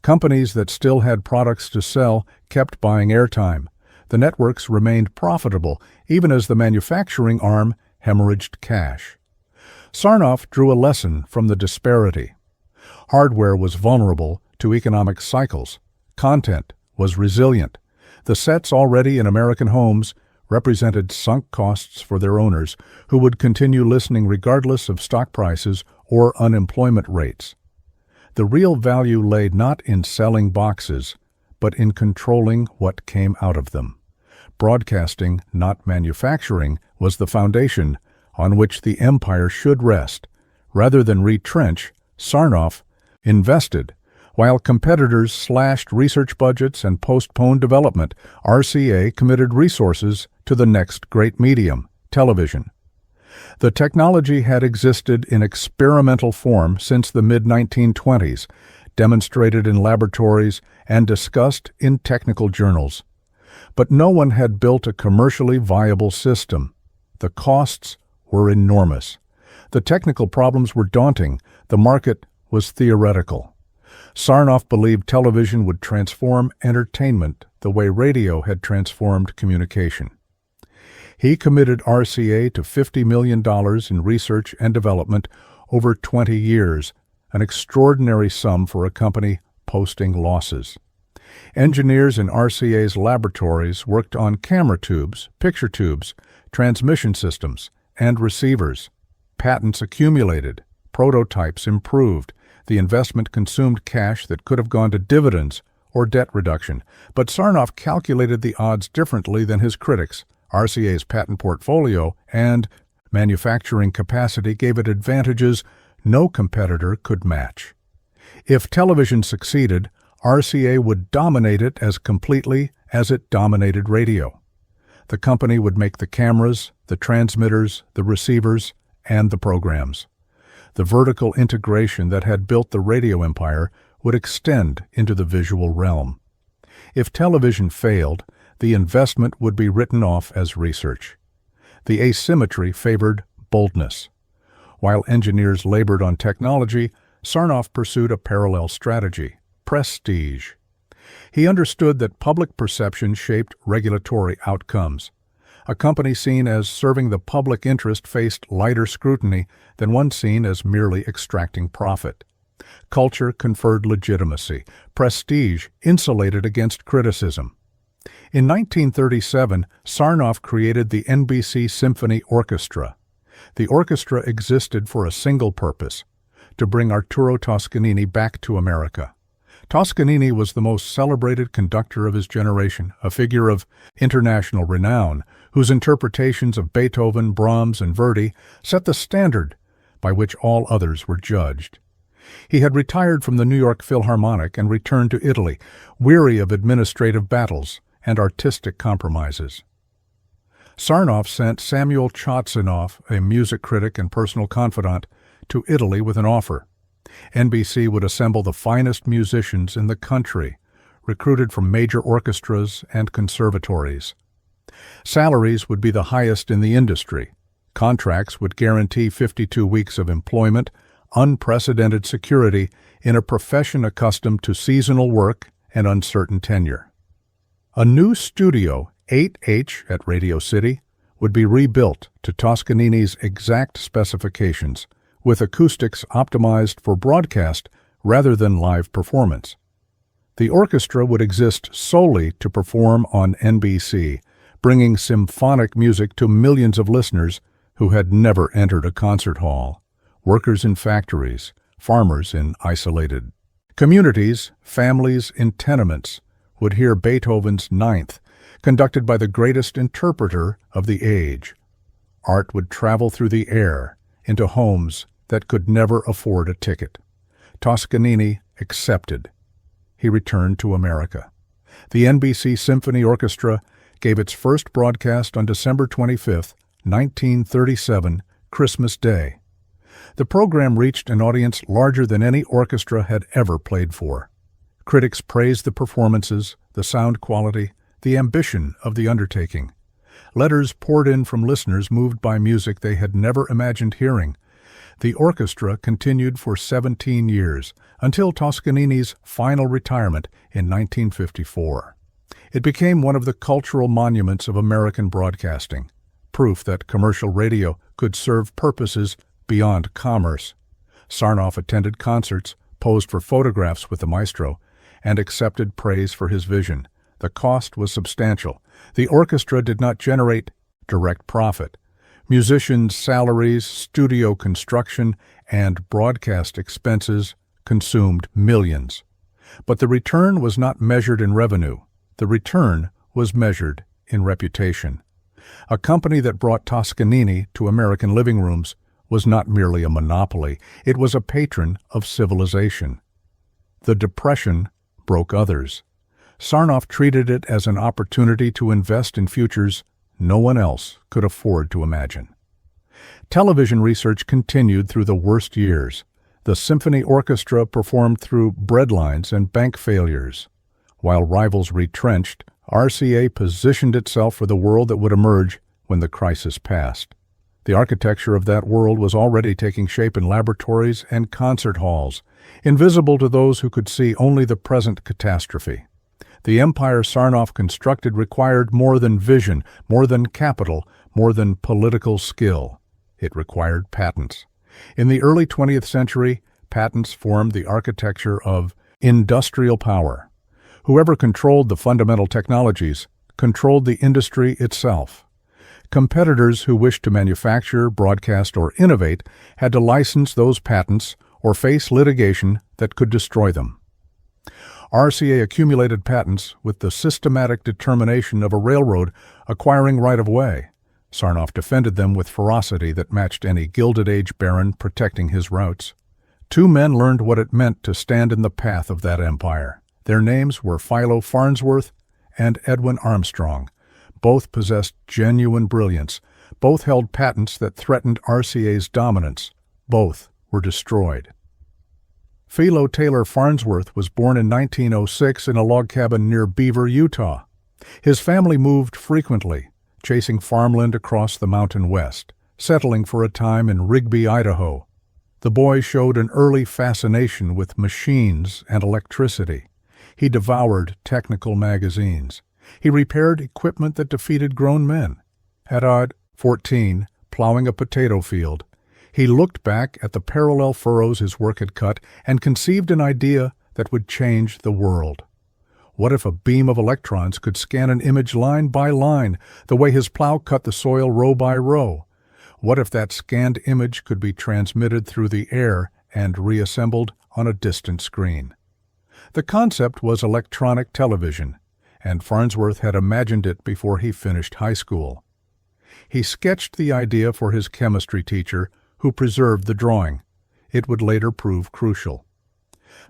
Companies that still had products to sell kept buying airtime. The networks remained profitable, even as the manufacturing arm hemorrhaged cash. Sarnoff drew a lesson from the disparity. Hardware was vulnerable to economic cycles. Content was resilient. The sets already in American homes represented sunk costs for their owners, who would continue listening regardless of stock prices or unemployment rates. The real value lay not in selling boxes, but in controlling what came out of them. Broadcasting, not manufacturing, was the foundation on which the empire should rest. Rather than retrench, Sarnoff invested. While competitors slashed research budgets and postponed development, RCA committed resources to the next great medium, television. The technology had existed in experimental form since the mid-1920s, demonstrated in laboratories and discussed in technical journals. But no one had built a commercially viable system. The costs were enormous. The technical problems were daunting. The market was theoretical. Sarnoff believed television would transform entertainment the way radio had transformed communication. He committed RCA to $50 million in research and development over 20 years, an extraordinary sum for a company posting losses. Engineers in RCA's laboratories worked on camera tubes, picture tubes, transmission systems, and receivers. Patents accumulated, prototypes improved. The investment consumed cash that could have gone to dividends or debt reduction, but Sarnoff calculated the odds differently than his critics. RCA's patent portfolio and manufacturing capacity gave it advantages no competitor could match. If television succeeded, RCA would dominate it as completely as it dominated radio. The company would make the cameras, the transmitters, the receivers, and the programs. The vertical integration that had built the radio empire would extend into the visual realm. If television failed, the investment would be written off as research. The asymmetry favored boldness. While engineers labored on technology, Sarnoff pursued a parallel strategy: prestige. He understood that public perception shaped regulatory outcomes. A company seen as serving the public interest faced lighter scrutiny than one seen as merely extracting profit. Culture conferred legitimacy. Prestige insulated against criticism. In 1937, Sarnoff created the NBC Symphony Orchestra. The orchestra existed for a single purpose: to bring Arturo Toscanini back to America. Toscanini was the most celebrated conductor of his generation, a figure of international renown, whose interpretations of Beethoven, Brahms, and Verdi set the standard by which all others were judged. He had retired from the New York Philharmonic and returned to Italy, weary of administrative battles and artistic compromises. Sarnoff sent Samuel Chotsinoff, a music critic and personal confidant, to Italy with an offer. NBC would assemble the finest musicians in the country, recruited from major orchestras and conservatories. Salaries would be the highest in the industry. Contracts would guarantee 52 weeks of employment, unprecedented security in a profession accustomed to seasonal work and uncertain tenure. A new studio, 8H at Radio City, would be rebuilt to Toscanini's exact specifications, with acoustics optimized for broadcast rather than live performance. The orchestra would exist solely to perform on NBC, bringing symphonic music to millions of listeners who had never entered a concert hall, workers in factories, farmers in isolated communities, families in tenements would hear Beethoven's Ninth, conducted by the greatest interpreter of the age. Art would travel through the air into homes that could never afford a ticket. Toscanini accepted. He returned to America. The NBC Symphony Orchestra gave its first broadcast on December 25, 1937, Christmas Day. The program reached an audience larger than any orchestra had ever played for. Critics praised the performances, the sound quality, the ambition of the undertaking. Letters poured in from listeners moved by music they had never imagined hearing. The orchestra continued for 17 years, until Toscanini's final retirement in 1954. It became one of the cultural monuments of American broadcasting, proof that commercial radio could serve purposes beyond commerce. Sarnoff attended concerts, posed for photographs with the maestro, and accepted praise for his vision. The cost was substantial. The orchestra did not generate direct profit. Musicians' salaries, studio construction, and broadcast expenses consumed millions. But the return was not measured in revenue. The return was measured in reputation. A company that brought Toscanini to American living rooms was not merely a monopoly, it was a patron of civilization. The Depression broke others. Sarnoff treated it as an opportunity to invest in futures no one else could afford to imagine. Television research continued through the worst years. The symphony orchestra performed through breadlines and bank failures. While rivals retrenched, RCA positioned itself for the world that would emerge when the crisis passed. The architecture of that world was already taking shape in laboratories and concert halls, invisible to those who could see only the present catastrophe. The empire Sarnoff constructed required more than vision, more than capital, more than political skill. It required patents. In the early 20th century, patents formed the architecture of industrial power. Whoever controlled the fundamental technologies controlled the industry itself. Competitors who wished to manufacture, broadcast, or innovate had to license those patents or face litigation that could destroy them. RCA accumulated patents with the systematic determination of a railroad acquiring right-of-way. Sarnoff defended them with ferocity that matched any Gilded Age baron protecting his routes. Two men learned what it meant to stand in the path of that empire. Their names were Philo Farnsworth and Edwin Armstrong. Both possessed genuine brilliance. Both held patents that threatened RCA's dominance. Both were destroyed. Philo Taylor Farnsworth was born in 1906 in a log cabin near Beaver, Utah. His family moved frequently, chasing farmland across the Mountain West, settling for a time in Rigby, Idaho. The boy showed an early fascination with machines and electricity. He devoured technical magazines. He repaired equipment that defeated grown men. At 14, plowing a potato field, he looked back at the parallel furrows his work had cut and conceived an idea that would change the world. What if a beam of electrons could scan an image line by line, the way his plow cut the soil row by row? What if that scanned image could be transmitted through the air and reassembled on a distant screen? The concept was electronic television, and Farnsworth had imagined it before he finished high school. He sketched the idea for his chemistry teacher, who preserved the drawing. It would later prove crucial.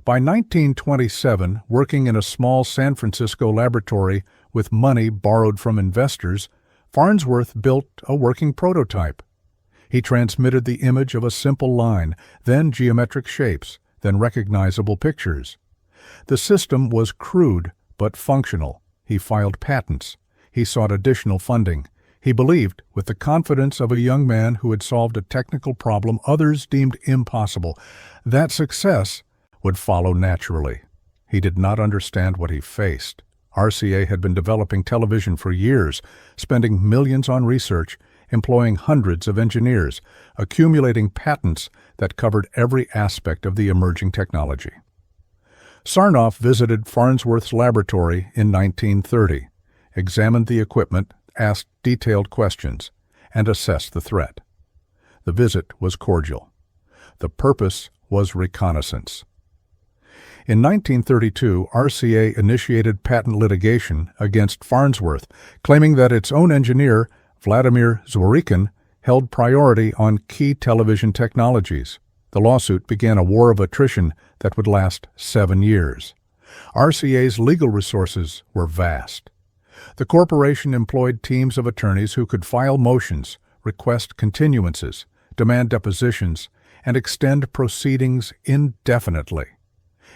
By 1927, working in a small San Francisco laboratory with money borrowed from investors, Farnsworth built a working prototype. He transmitted the image of a simple line, then geometric shapes, then recognizable pictures. The system was crude but functional. He filed patents. He sought additional funding. He believed, with the confidence of a young man who had solved a technical problem others deemed impossible, that success would follow naturally. He did not understand what he faced. RCA had been developing television for years, spending millions on research, employing hundreds of engineers, accumulating patents that covered every aspect of the emerging technology. Sarnoff visited Farnsworth's laboratory in 1930, examined the equipment, asked detailed questions, and assessed the threat. The visit was cordial. The purpose was reconnaissance. In 1932, RCA initiated patent litigation against Farnsworth, claiming that its own engineer, Vladimir Zworykin, held priority on key television technologies. The lawsuit began a war of attrition that would last 7 years. RCA's legal resources were vast. The corporation employed teams of attorneys who could file motions, request continuances, demand depositions, and extend proceedings indefinitely.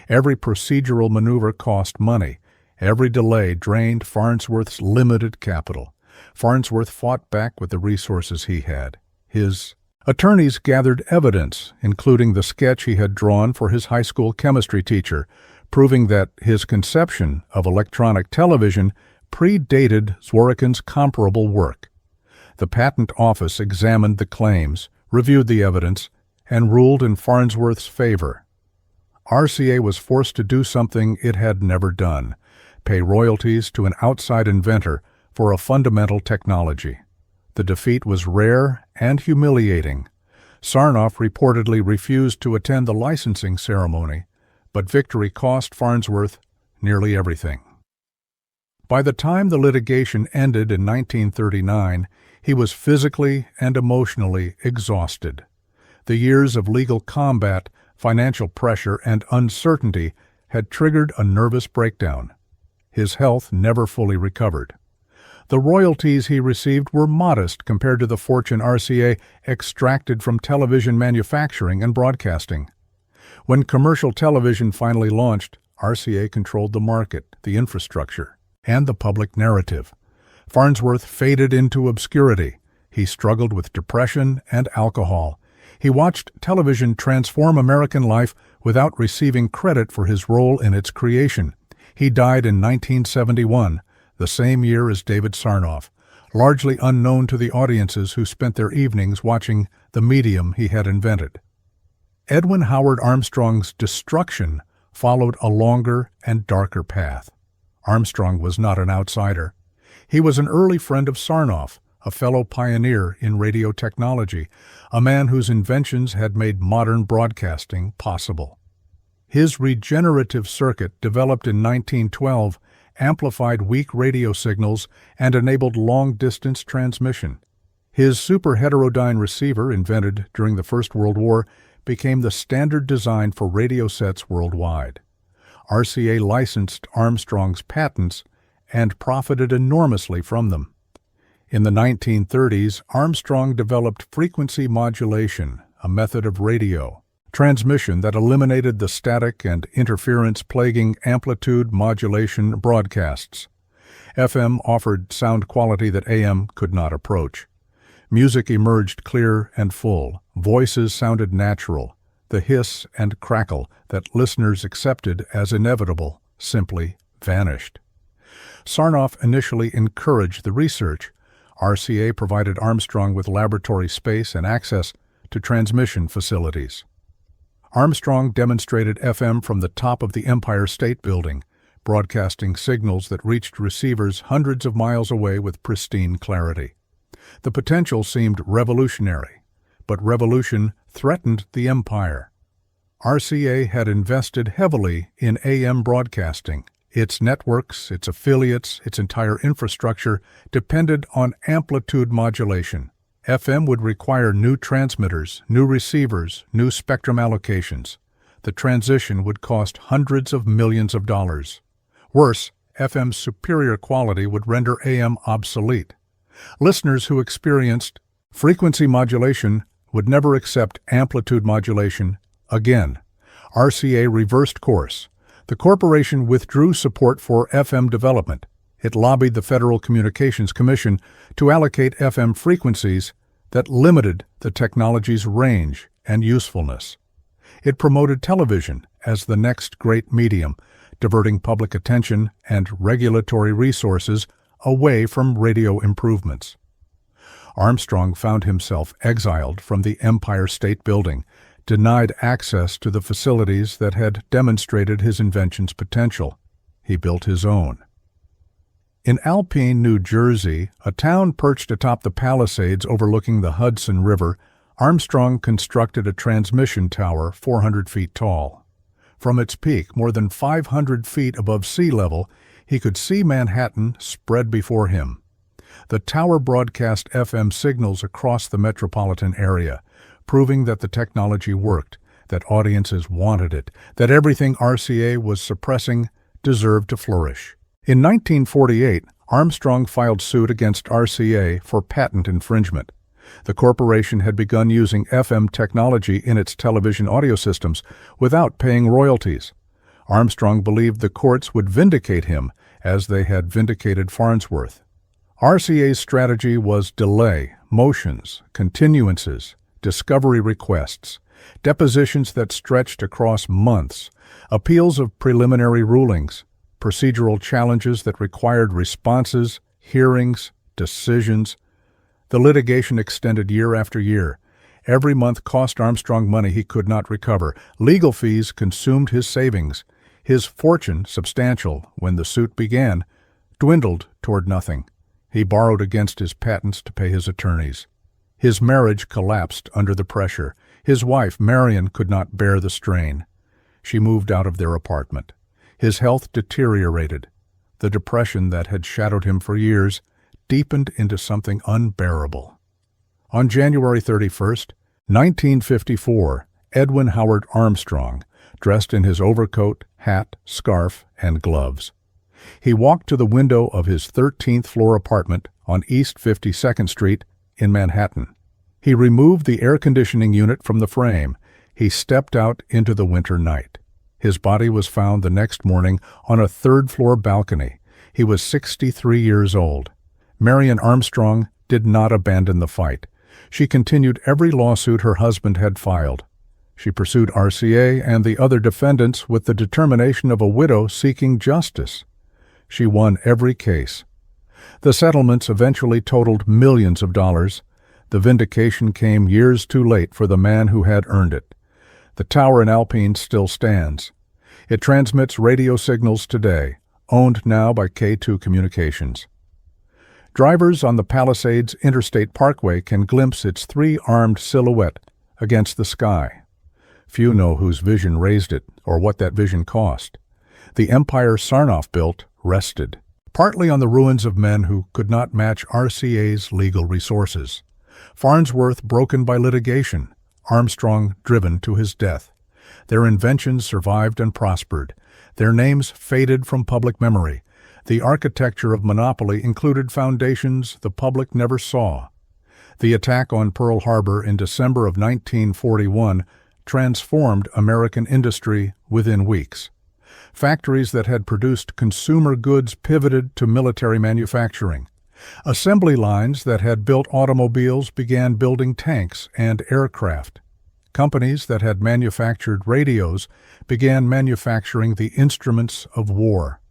Every procedural maneuver cost money. Every delay drained Farnsworth's limited capital. Farnsworth fought back with the resources he had. His attorneys gathered evidence, including the sketch he had drawn for his high school chemistry teacher, proving that his conception of electronic television predated Zworykin's comparable work. The Patent Office examined the claims, reviewed the evidence, and ruled in Farnsworth's favor. RCA was forced to do something it had never done: pay royalties to an outside inventor for a fundamental technology. The defeat was rare and humiliating. Sarnoff reportedly refused to attend the licensing ceremony, but victory cost Farnsworth nearly everything. By the time the litigation ended in 1939, he was physically and emotionally exhausted. The years of legal combat, financial pressure, and uncertainty had triggered a nervous breakdown. His health never fully recovered. The royalties he received were modest compared to the fortune RCA extracted from television manufacturing and broadcasting. When commercial television finally launched, RCA controlled the market, the infrastructure, and the public narrative. Farnsworth faded into obscurity. He struggled with depression and alcohol. He watched television transform American life without receiving credit for his role in its creation. He died in 1971, the same year as David Sarnoff, largely unknown to the audiences who spent their evenings watching the medium he had invented. Edwin Howard Armstrong's destruction followed a longer and darker path. Armstrong was not an outsider. He was an early friend of Sarnoff, a fellow pioneer in radio technology, a man whose inventions had made modern broadcasting possible. His regenerative circuit, developed in 1912, amplified weak radio signals and enabled long-distance transmission. His superheterodyne receiver, invented during the First World War, became the standard design for radio sets worldwide. RCA licensed Armstrong's patents and profited enormously from them. In the 1930s, Armstrong developed frequency modulation, a method of radio transmission that eliminated the static and interference plaguing amplitude modulation broadcasts. FM offered sound quality that AM could not approach. Music emerged clear and full. Voices sounded natural. The hiss and crackle that listeners accepted as inevitable simply vanished. Sarnoff initially encouraged the research. RCA provided Armstrong with laboratory space and access to transmission facilities. Armstrong demonstrated FM from the top of the Empire State Building, broadcasting signals that reached receivers hundreds of miles away with pristine clarity. The potential seemed revolutionary, but revolution threatened the empire. RCA had invested heavily in AM broadcasting. Its networks, its affiliates, its entire infrastructure depended on amplitude modulation. FM would require new transmitters, new receivers, new spectrum allocations. The transition would cost hundreds of millions of dollars. Worse, FM's superior quality would render AM obsolete. Listeners who experienced frequency modulation would never accept amplitude modulation again. RCA reversed course. The corporation withdrew support for FM development. It lobbied the Federal Communications Commission to allocate FM frequencies that limited the technology's range and usefulness. It promoted television as the next great medium, diverting public attention and regulatory resources away from radio improvements. Armstrong found himself exiled from the Empire State Building, denied access to the facilities that had demonstrated his invention's potential. He built his own. In Alpine, New Jersey, a town perched atop the Palisades overlooking the Hudson River, Armstrong constructed a transmission tower 400 feet tall. From its peak, more than 500 feet above sea level, he could see Manhattan spread before him. The tower broadcast FM signals across the metropolitan area, proving that the technology worked, that audiences wanted it, that everything RCA was suppressing deserved to flourish. In 1948, Armstrong filed suit against RCA for patent infringement. The corporation had begun using FM technology in its television audio systems without paying royalties. Armstrong believed the courts would vindicate him as they had vindicated Farnsworth. RCA's strategy was delay, motions, continuances, discovery requests, depositions that stretched across months, appeals of preliminary rulings, procedural challenges that required responses, hearings, decisions. The litigation extended year after year. Every month cost Armstrong money he could not recover. Legal fees consumed his savings. His fortune, substantial when the suit began, dwindled toward nothing. He borrowed against his patents to pay his attorneys. His marriage collapsed under the pressure. His wife, Marion, could not bear the strain. She moved out of their apartment. His health deteriorated. The depression that had shadowed him for years deepened into something unbearable. On January 31st, 1954, Edwin Howard Armstrong, dressed in his overcoat, hat, scarf, and gloves. He walked to the window of his 13th floor apartment on East 52nd Street in Manhattan. He removed the air conditioning unit from the frame. He stepped out into the winter night. His body was found the next morning on a third-floor balcony. He was 63 years old. Marion Armstrong did not abandon the fight. She continued every lawsuit her husband had filed. She pursued RCA and the other defendants with the determination of a widow seeking justice. She won every case. The settlements eventually totaled millions of dollars. The vindication came years too late for the man who had earned it. The tower in Alpine still stands. It transmits radio signals today, owned now by K2 Communications. Drivers on the Palisades Interstate Parkway can glimpse its three-armed silhouette against the sky. Few know whose vision raised it or what that vision cost. The empire Sarnoff built rested, partly on the ruins of men who could not match RCA's legal resources. Farnsworth broken by litigation, Armstrong driven to his death. Their inventions survived and prospered. Their names faded from public memory. The architecture of monopoly included foundations the public never saw. The attack on Pearl Harbor in December of 1941 transformed American industry within weeks. Factories that had produced consumer goods pivoted to military manufacturing. Assembly lines that had built automobiles began building tanks and aircraft. Companies that had manufactured radios began manufacturing the instruments of war.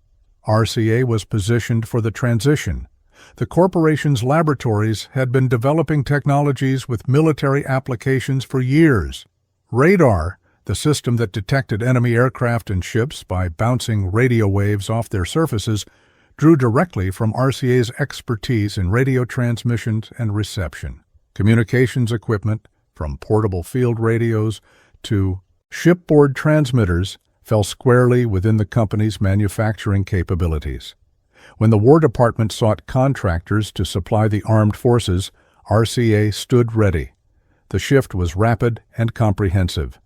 RCA was positioned for the transition. The corporation's laboratories had been developing technologies with military applications for years. Radar, the system that detected enemy aircraft and ships by bouncing radio waves off their surfaces, drew directly from RCA's expertise in radio transmissions and reception. Communications equipment, from portable field radios to shipboard transmitters, fell squarely within the company's manufacturing capabilities. When the War Department sought contractors to supply the armed forces, RCA stood ready. The shift was rapid and comprehensive.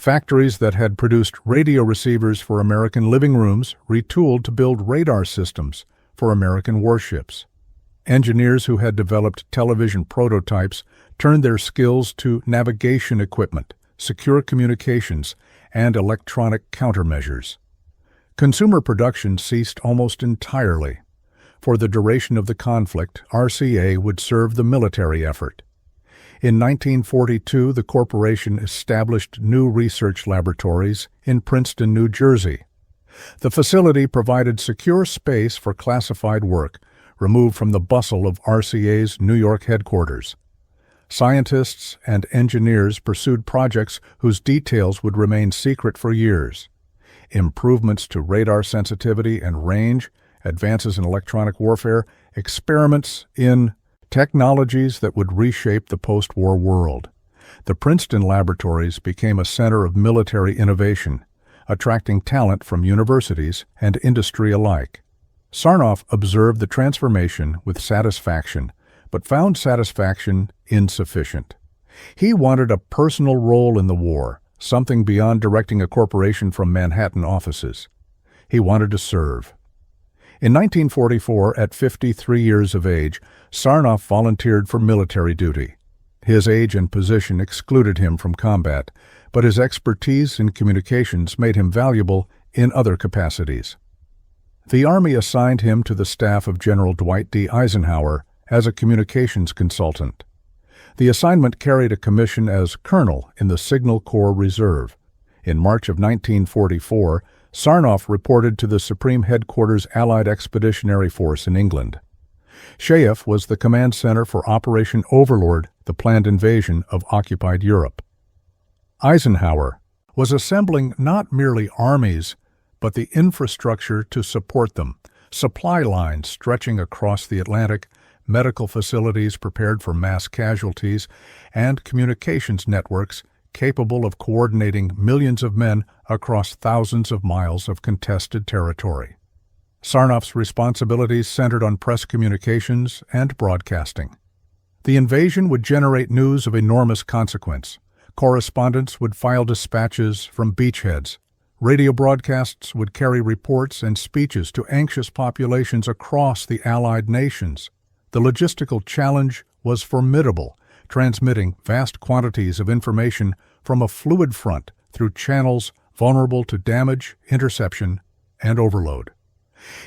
Factories that had produced radio receivers for American living rooms retooled to build radar systems for American warships. Engineers who had developed television prototypes turned their skills to navigation equipment, secure communications, and electronic countermeasures. Consumer production ceased almost entirely. For the duration of the conflict, RCA would serve the military effort. In 1942, the corporation established new research laboratories in Princeton, New Jersey. The facility provided secure space for classified work, removed from the bustle of RCA's New York headquarters. Scientists and engineers pursued projects whose details would remain secret for years. Improvements to radar sensitivity and range, advances in electronic warfare, experiments in technologies that would reshape the post-war world. The Princeton laboratories became a center of military innovation, attracting talent from universities and industry alike. Sarnoff observed the transformation with satisfaction, but found satisfaction insufficient. He wanted a personal role in the war, something beyond directing a corporation from Manhattan offices. He wanted to serve. In 1944, at 53 years of age, Sarnoff volunteered for military duty. His age and position excluded him from combat, but his expertise in communications made him valuable in other capacities. The Army assigned him to the staff of General Dwight D. Eisenhower as a communications consultant. The assignment carried a commission as colonel in the Signal Corps Reserve. In March of 1944, Sarnoff reported to the Supreme Headquarters Allied Expeditionary Force in England. Shaef was the command center for Operation Overlord, the planned invasion of occupied Europe. Eisenhower was assembling not merely armies, but the infrastructure to support them, supply lines stretching across the Atlantic, medical facilities prepared for mass casualties, and communications networks capable of coordinating millions of men across thousands of miles of contested territory. Sarnoff's responsibilities centered on press communications and broadcasting. The invasion would generate news of enormous consequence. Correspondents would file dispatches from beachheads. Radio broadcasts would carry reports and speeches to anxious populations across the Allied nations. The logistical challenge was formidable, transmitting vast quantities of information from a fluid front through channels vulnerable to damage, interception, and overload.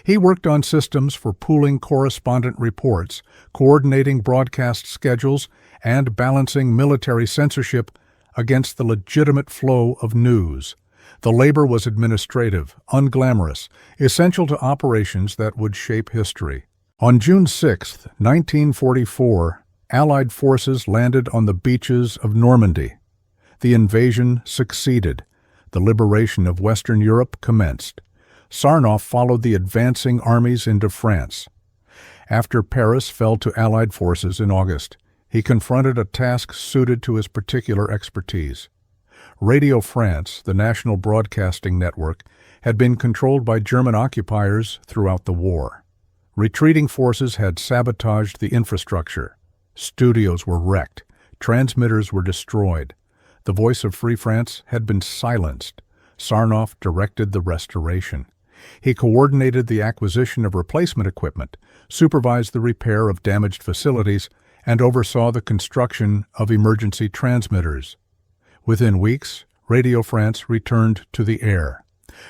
He worked on systems for pooling correspondent reports, coordinating broadcast schedules, and balancing military censorship against the legitimate flow of news. The labor was administrative, unglamorous, essential to operations that would shape history. On June 6, 1944, Allied forces landed on the beaches of Normandy. The invasion succeeded. The liberation of Western Europe commenced. Sarnoff followed the advancing armies into France. After Paris fell to Allied forces in August, he confronted a task suited to his particular expertise. Radio France, the national broadcasting network, had been controlled by German occupiers throughout the war. Retreating forces had sabotaged the infrastructure. Studios were wrecked. Transmitters were destroyed. The voice of Free France had been silenced. Sarnoff directed the restoration. He coordinated the acquisition of replacement equipment, supervised the repair of damaged facilities, and oversaw the construction of emergency transmitters. Within weeks, Radio France returned to the air.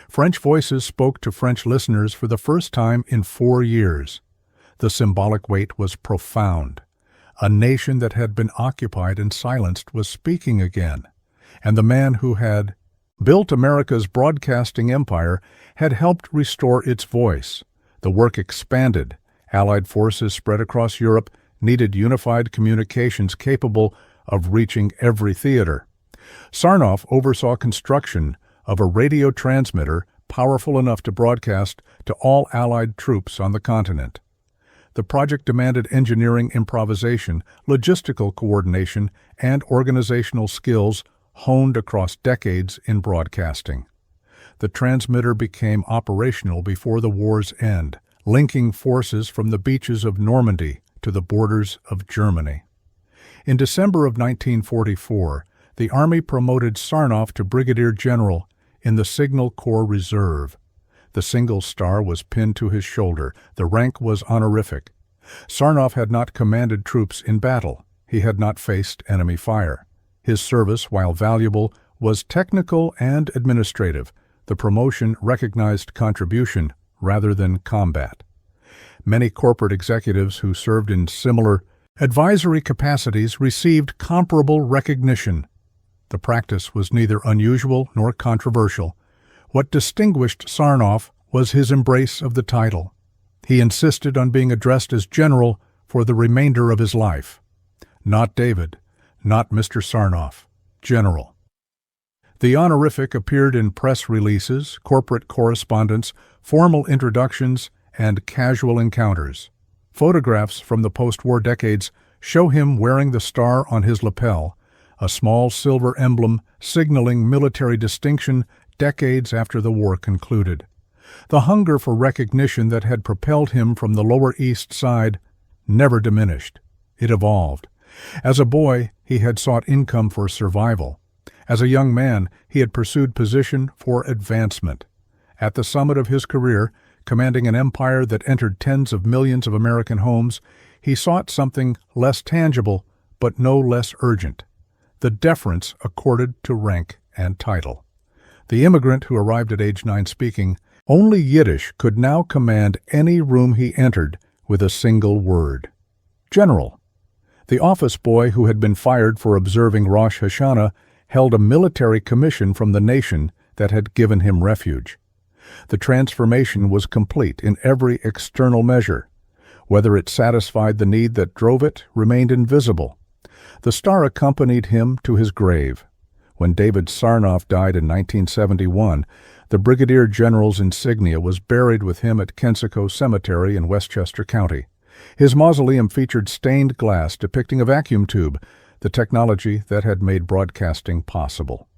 French voices spoke to French listeners for the first time in 4 years. The symbolic weight was profound. A nation that had been occupied and silenced was speaking again, and the man who had built America's broadcasting empire had helped restore its voice. The work expanded. Allied forces spread across Europe needed unified communications capable of reaching every theater. Sarnoff oversaw construction of a radio transmitter powerful enough to broadcast to all Allied troops on the continent. The project demanded engineering improvisation, logistical coordination, and organizational skills honed across decades in broadcasting. The transmitter became operational before the war's end, linking forces from the beaches of Normandy to the borders of Germany. In December of 1944, the Army promoted Sarnoff to brigadier general in the Signal Corps Reserve. The single star was pinned to his shoulder. The rank was honorific. Sarnoff had not commanded troops in battle. He had not faced enemy fire. His service, while valuable, was technical and administrative. The promotion recognized contribution rather than combat. Many corporate executives who served in similar advisory capacities received comparable recognition. The practice was neither unusual nor controversial. What distinguished Sarnoff was his embrace of the title. He insisted on being addressed as general for the remainder of his life. Not David, not Mr. Sarnoff, general. The honorific appeared in press releases, corporate correspondence, formal introductions, and casual encounters. Photographs from the post-war decades show him wearing the star on his lapel, a small silver emblem signaling military distinction decades after the war concluded. The hunger for recognition that had propelled him from the Lower East Side never diminished. It evolved. As a boy, he had sought income for survival. As a young man, he had pursued position for advancement. At the summit of his career, commanding an empire that entered tens of millions of American homes, he sought something less tangible, but no less urgent: the deference accorded to rank and title. The immigrant who arrived at age 9 speaking, Only Yiddish could now command any room he entered with a single word. General. The office boy who had been fired for observing Rosh Hashanah held a military commission from the nation that had given him refuge. The transformation was complete in every external measure. Whether it satisfied the need that drove it remained invisible. The star accompanied him to his grave. When David Sarnoff died in 1971, the Brigadier General's insignia was buried with him at Kensico Cemetery in Westchester County. His mausoleum featured stained glass depicting a vacuum tube, the technology that had made broadcasting possible.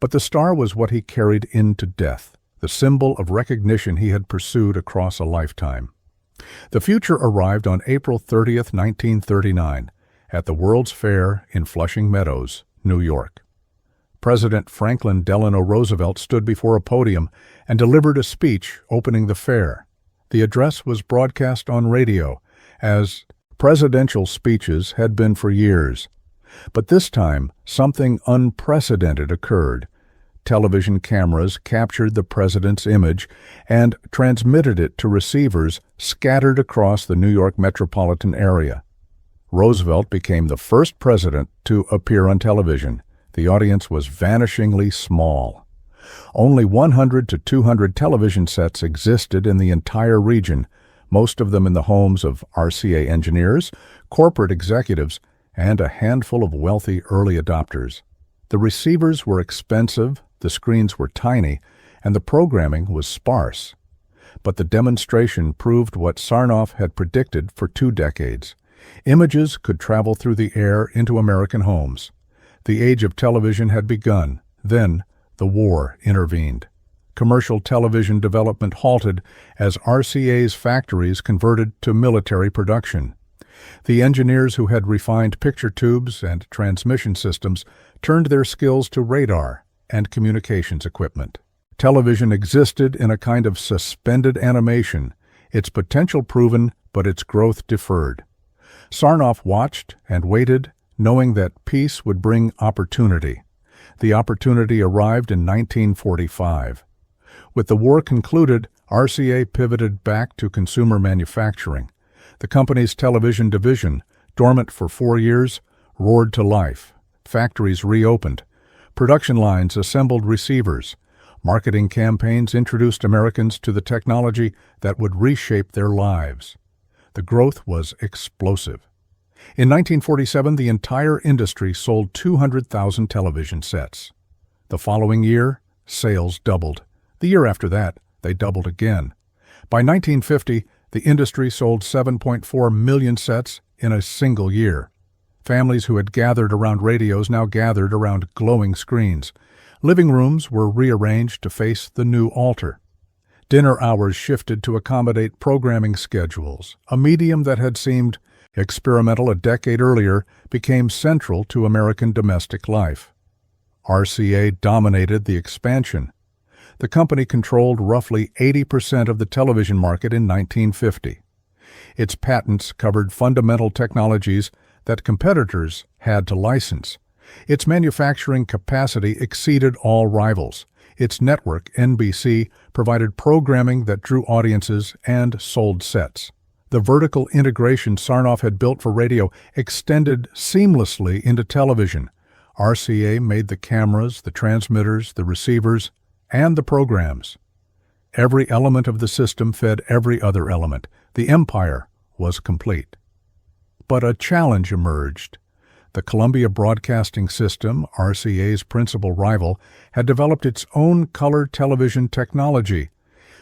But the star was what he carried into death, the symbol of recognition he had pursued across a lifetime. The future arrived on April 30, 1939, at the World's Fair in Flushing Meadows, New York. President Franklin Delano Roosevelt stood before a podium and delivered a speech opening the fair. The address was broadcast on radio, as presidential speeches had been for years. But this time, something unprecedented occurred. Television cameras captured the president's image and transmitted it to receivers scattered across the New York metropolitan area. Roosevelt became the first president to appear on television. The audience was vanishingly small. Only 100 to 200 television sets existed in the entire region, most of them in the homes of RCA engineers, corporate executives, and a handful of wealthy early adopters. The receivers were expensive, the screens were tiny, and the programming was sparse. But the demonstration proved what Sarnoff had predicted for 2 decades. Images could travel through the air into American homes. The age of television had begun. Then, the war intervened. Commercial television development halted as RCA's factories converted to military production. The engineers who had refined picture tubes and transmission systems turned their skills to radar and communications equipment. Television existed in a kind of suspended animation, its potential proven but its growth deferred. Sarnoff watched and waited, knowing that peace would bring opportunity. The opportunity arrived in 1945. With the war concluded, RCA pivoted back to consumer manufacturing. The company's television division, dormant for 4 years, roared to life. Factories reopened. Production lines assembled receivers. Marketing campaigns introduced Americans to the technology that would reshape their lives. The growth was explosive. In 1947, the entire industry sold 200,000 television sets. The following year, sales doubled. The year after that, they doubled again. By 1950, the industry sold 7.4 million sets in a single year. Families who had gathered around radios now gathered around glowing screens. Living rooms were rearranged to face the new altar. Dinner hours shifted to accommodate programming schedules. A medium that had seemed experimental a decade earlier became central to American domestic life. RCA dominated the expansion. The company controlled roughly 80% of the television market in 1950. Its patents covered fundamental technologies that competitors had to license. Its manufacturing capacity exceeded all rivals. Its network, NBC, provided programming that drew audiences and sold sets. The vertical integration Sarnoff had built for radio extended seamlessly into television. RCA made the cameras, the transmitters, the receivers, and the programs. Every element of the system fed every other element. The empire was complete. But a challenge emerged. The Columbia Broadcasting System, RCA's principal rival, had developed its own color television technology.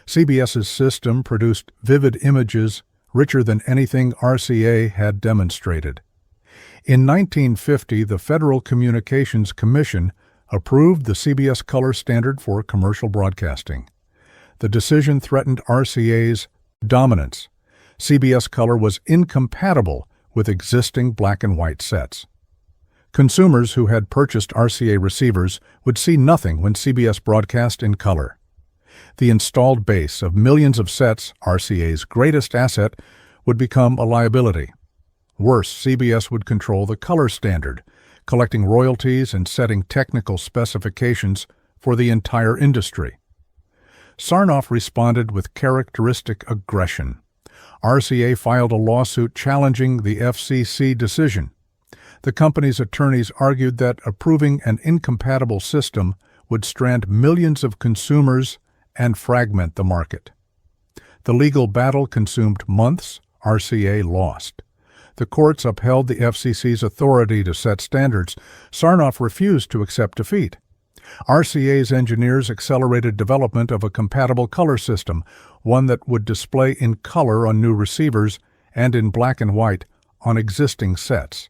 CBS's system produced vivid images richer than anything RCA had demonstrated. In 1950, the Federal Communications Commission approved the CBS color standard for commercial broadcasting. The decision threatened RCA's dominance. CBS color was incompatible with existing black and white sets. Consumers who had purchased RCA receivers would see nothing when CBS broadcast in color. The installed base of millions of sets, RCA's greatest asset, would become a liability. Worse, CBS would control the color standard, collecting royalties and setting technical specifications for the entire industry. Sarnoff responded with characteristic aggression. RCA filed a lawsuit challenging the FCC decision. The company's attorneys argued that approving an incompatible system would strand millions of consumers and fragment the market. The legal battle consumed months. RCA lost. The courts upheld the FCC's authority to set standards. Sarnoff refused to accept defeat. RCA's engineers accelerated development of a compatible color system, one that would display in color on new receivers and in black and white on existing sets.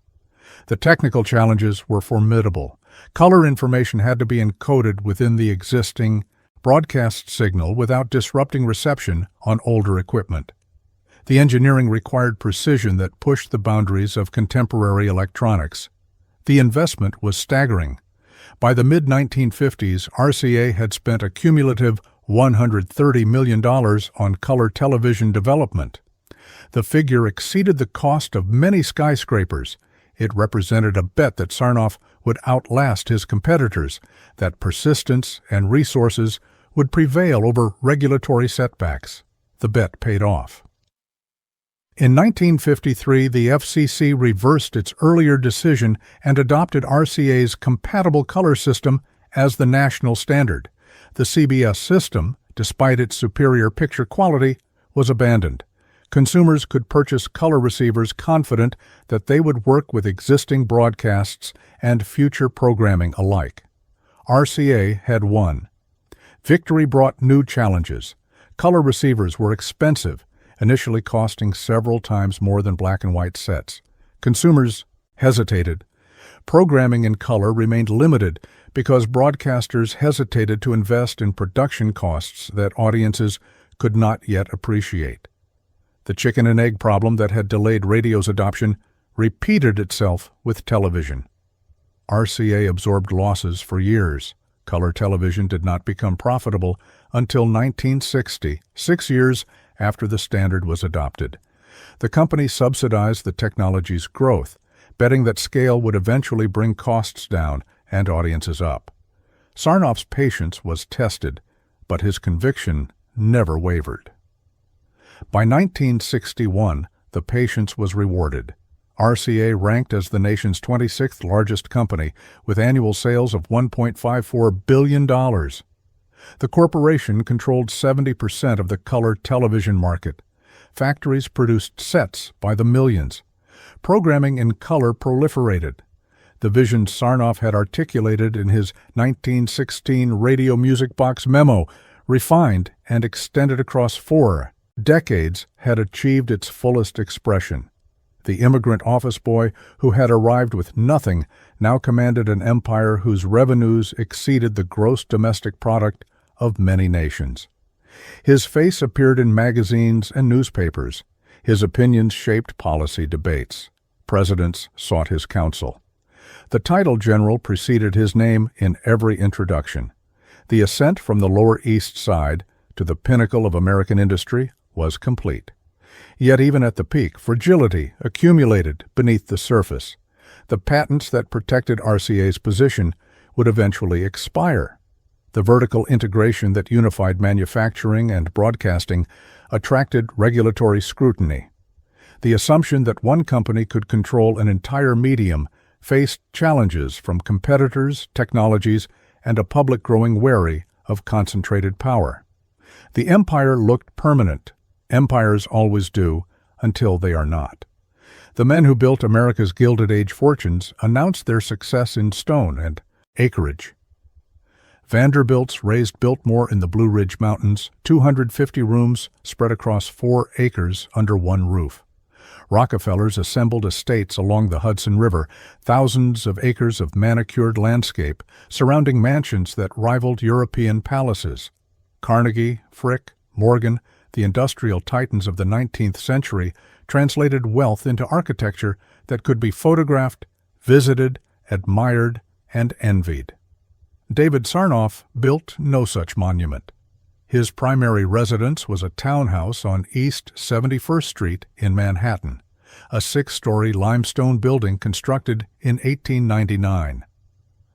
The technical challenges were formidable. Color information had to be encoded within the existing broadcast signal without disrupting reception on older equipment. The engineering required precision that pushed the boundaries of contemporary electronics. The investment was staggering. By the mid-1950s, RCA had spent a cumulative $130 million on color television development. The figure exceeded the cost of many skyscrapers. It represented a bet that Sarnoff would outlast his competitors, that persistence and resources would prevail over regulatory setbacks. The bet paid off. In 1953, the FCC reversed its earlier decision and adopted RCA's compatible color system as the national standard. The CBS system, despite its superior picture quality, was abandoned. Consumers could purchase color receivers confident that they would work with existing broadcasts and future programming alike. RCA had won. Victory brought new challenges. Color receivers were expensive, initially costing several times more than black and white sets. Consumers hesitated. Programming in color remained limited because broadcasters hesitated to invest in production costs that audiences could not yet appreciate. The chicken and egg problem that had delayed radio's adoption repeated itself with television. RCA absorbed losses for years. Color television did not become profitable until 1960, 6 years after the standard was adopted. The company subsidized the technology's growth, betting that scale would eventually bring costs down and audiences up. Sarnoff's patience was tested, but his conviction never wavered. By 1961, the patience was rewarded. RCA ranked as the nation's 26th largest company, with annual sales of $1.54 billion. The corporation controlled 70% of the color television market. Factories produced sets by the millions. Programming in color proliferated. The vision Sarnoff had articulated in his 1916 Radio Music Box memo, refined and extended across 4 decades, had achieved its fullest expression. The immigrant office boy who had arrived with nothing now commanded an empire whose revenues exceeded the gross domestic product of many nations. His face appeared in magazines and newspapers. His opinions shaped policy debates. Presidents sought his counsel. The title general preceded his name in every introduction. The ascent from the Lower East Side to the pinnacle of American industry was complete. Yet even at the peak, fragility accumulated beneath the surface. The patents that protected RCA's position would eventually expire. The vertical integration that unified manufacturing and broadcasting attracted regulatory scrutiny. The assumption that one company could control an entire medium faced challenges from competitors, technologies, and a public growing wary of concentrated power. The empire looked permanent. Empires always do, until they are not. The men who built America's Gilded Age fortunes announced their success in stone and acreage. Vanderbilt's raised Biltmore in the Blue Ridge Mountains, 250 rooms spread across 4 acres under one roof. Rockefellers assembled estates along the Hudson River, thousands of acres of manicured landscape surrounding mansions that rivaled European palaces. Carnegie, Frick, Morgan, the industrial titans of the 19th century, translated wealth into architecture that could be photographed, visited, admired, and envied. David Sarnoff built no such monument. His primary residence was a townhouse on East 71st Street in Manhattan, a 6-story limestone building constructed in 1899.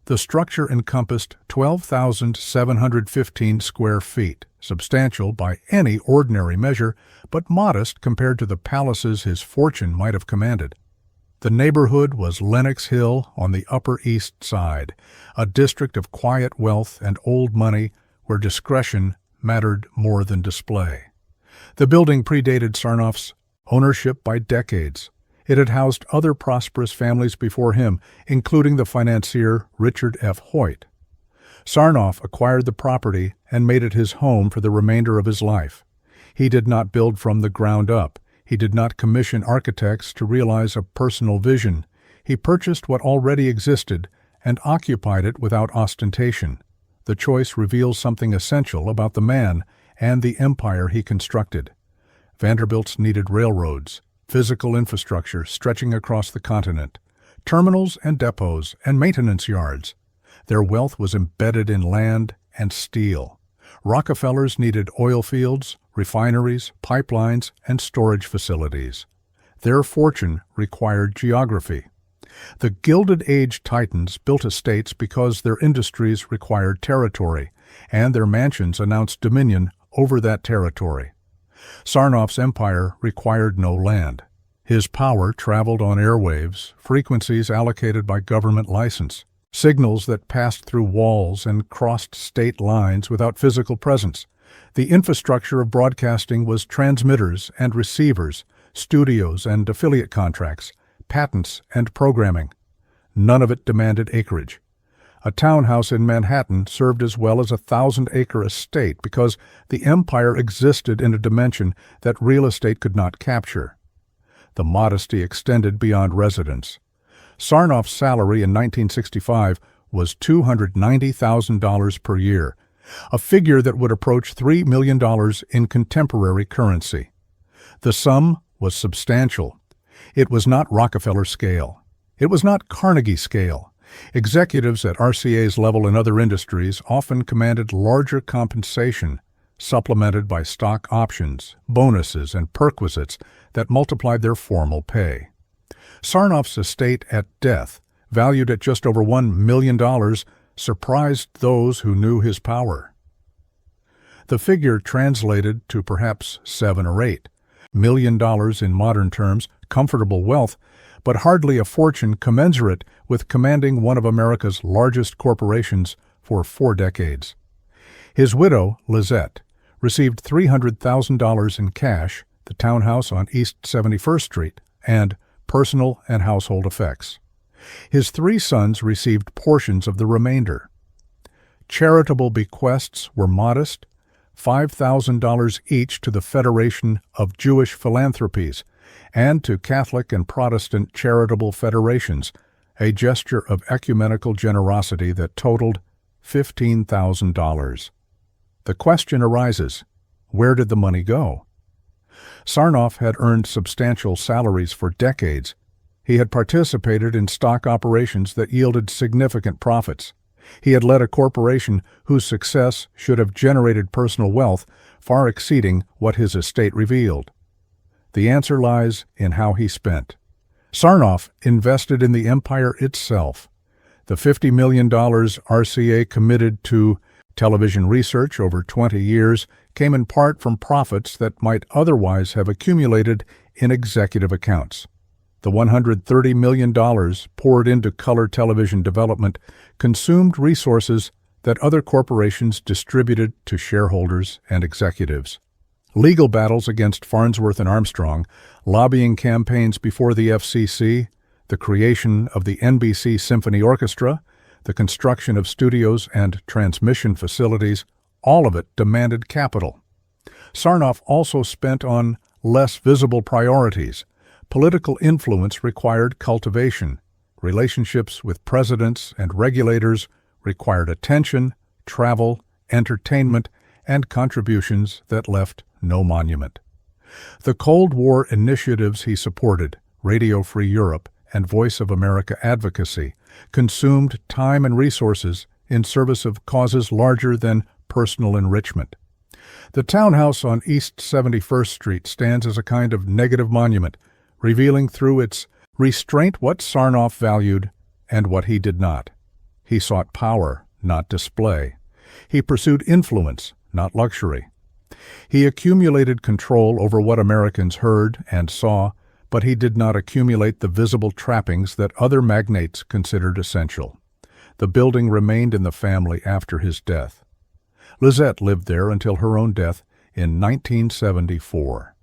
The structure encompassed 12,715 square feet, substantial by any ordinary measure, but modest compared to the palaces his fortune might have commanded. The neighborhood was Lenox Hill on the Upper East Side, a district of quiet wealth and old money where discretion mattered more than display. The building predated Sarnoff's ownership by decades. It had housed other prosperous families before him, including the financier Richard F. Hoyt. Sarnoff acquired the property and made it his home for the remainder of his life. He did not build from the ground up. He did not commission architects to realize a personal vision. He purchased what already existed and occupied it without ostentation. The choice reveals something essential about the man and the empire he constructed. Vanderbilt's needed railroads, physical infrastructure stretching across the continent, terminals and depots and maintenance yards. Their wealth was embedded in land and steel. Rockefellers needed oil fields, refineries, pipelines, and storage facilities. Their fortune required geography. The Gilded Age titans built estates because their industries required territory, and their mansions announced dominion over that territory. Sarnoff's empire required no land. His power traveled on airwaves, frequencies allocated by government license, signals that passed through walls and crossed state lines without physical presence. The infrastructure of broadcasting was transmitters and receivers, studios and affiliate contracts, patents and programming. None of it demanded acreage. A townhouse in Manhattan served as well as a 1,000-acre estate because the empire existed in a dimension that real estate could not capture. The modesty extended beyond residence. Sarnoff's salary in 1965 was $290,000 per year, a figure that would approach $3 million in contemporary currency. The sum was substantial. It was not Rockefeller scale. It was not Carnegie scale. Executives at RCA's level in other industries often commanded larger compensation, supplemented by stock options, bonuses, and perquisites that multiplied their formal pay. Sarnoff's estate at death, valued at just over $1 million, surprised those who knew his power. The figure translated to perhaps $7 or $8 million in modern terms, comfortable wealth, but hardly a fortune commensurate with commanding one of America's largest corporations for 4 decades. His widow, Lizette, received $300,000 in cash, the townhouse on East 71st Street, and personal and household effects. His 3 sons received portions of the remainder. Charitable bequests were modest, $5,000 each to the Federation of Jewish Philanthropies and to Catholic and Protestant charitable federations, a gesture of ecumenical generosity that totaled $15,000. The question arises, where did the money go? Sarnoff had earned substantial salaries for decades. He had participated in stock operations that yielded significant profits. He had led a corporation whose success should have generated personal wealth far exceeding what his estate revealed. The answer lies in how he spent. Sarnoff invested in the empire itself. The $50 million RCA committed to television research over 20 years came in part from profits that might otherwise have accumulated in executive accounts. The $130 million poured into color television development consumed resources that other corporations distributed to shareholders and executives. Legal battles against Farnsworth and Armstrong, lobbying campaigns before the FCC, the creation of the NBC Symphony Orchestra, the construction of studios and transmission facilities, all of it demanded capital. Sarnoff also spent on less visible priorities. Political influence required cultivation. Relationships with presidents and regulators required attention, travel, entertainment, and contributions that left no monument. The Cold War initiatives he supported, Radio Free Europe and Voice of America advocacy, consumed time and resources in service of causes larger than personal enrichment. The townhouse on East 71st Street stands as a kind of negative monument, revealing through its restraint what Sarnoff valued and what he did not. He sought power, not display. He pursued influence, not luxury. He accumulated control over what Americans heard and saw, but he did not accumulate the visible trappings that other magnates considered essential. The building remained in the family after his death. Lizette lived there until her own death in 1974.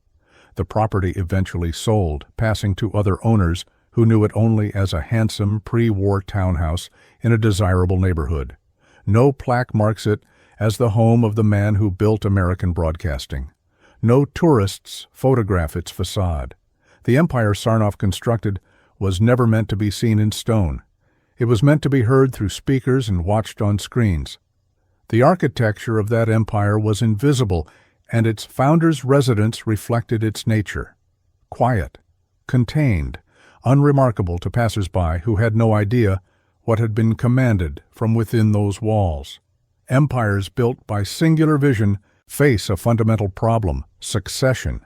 The property eventually sold, passing to other owners who knew it only as a handsome pre-war townhouse in a desirable neighborhood. No plaque marks it as the home of the man who built American broadcasting. No tourists photograph its facade. The empire Sarnoff constructed was never meant to be seen in stone. It was meant to be heard through speakers and watched on screens. The architecture of that empire was invisible, and its founder's residence reflected its nature. Quiet, contained, unremarkable to passers-by who had no idea what had been commanded from within those walls. Empires built by singular vision face a fundamental problem: succession.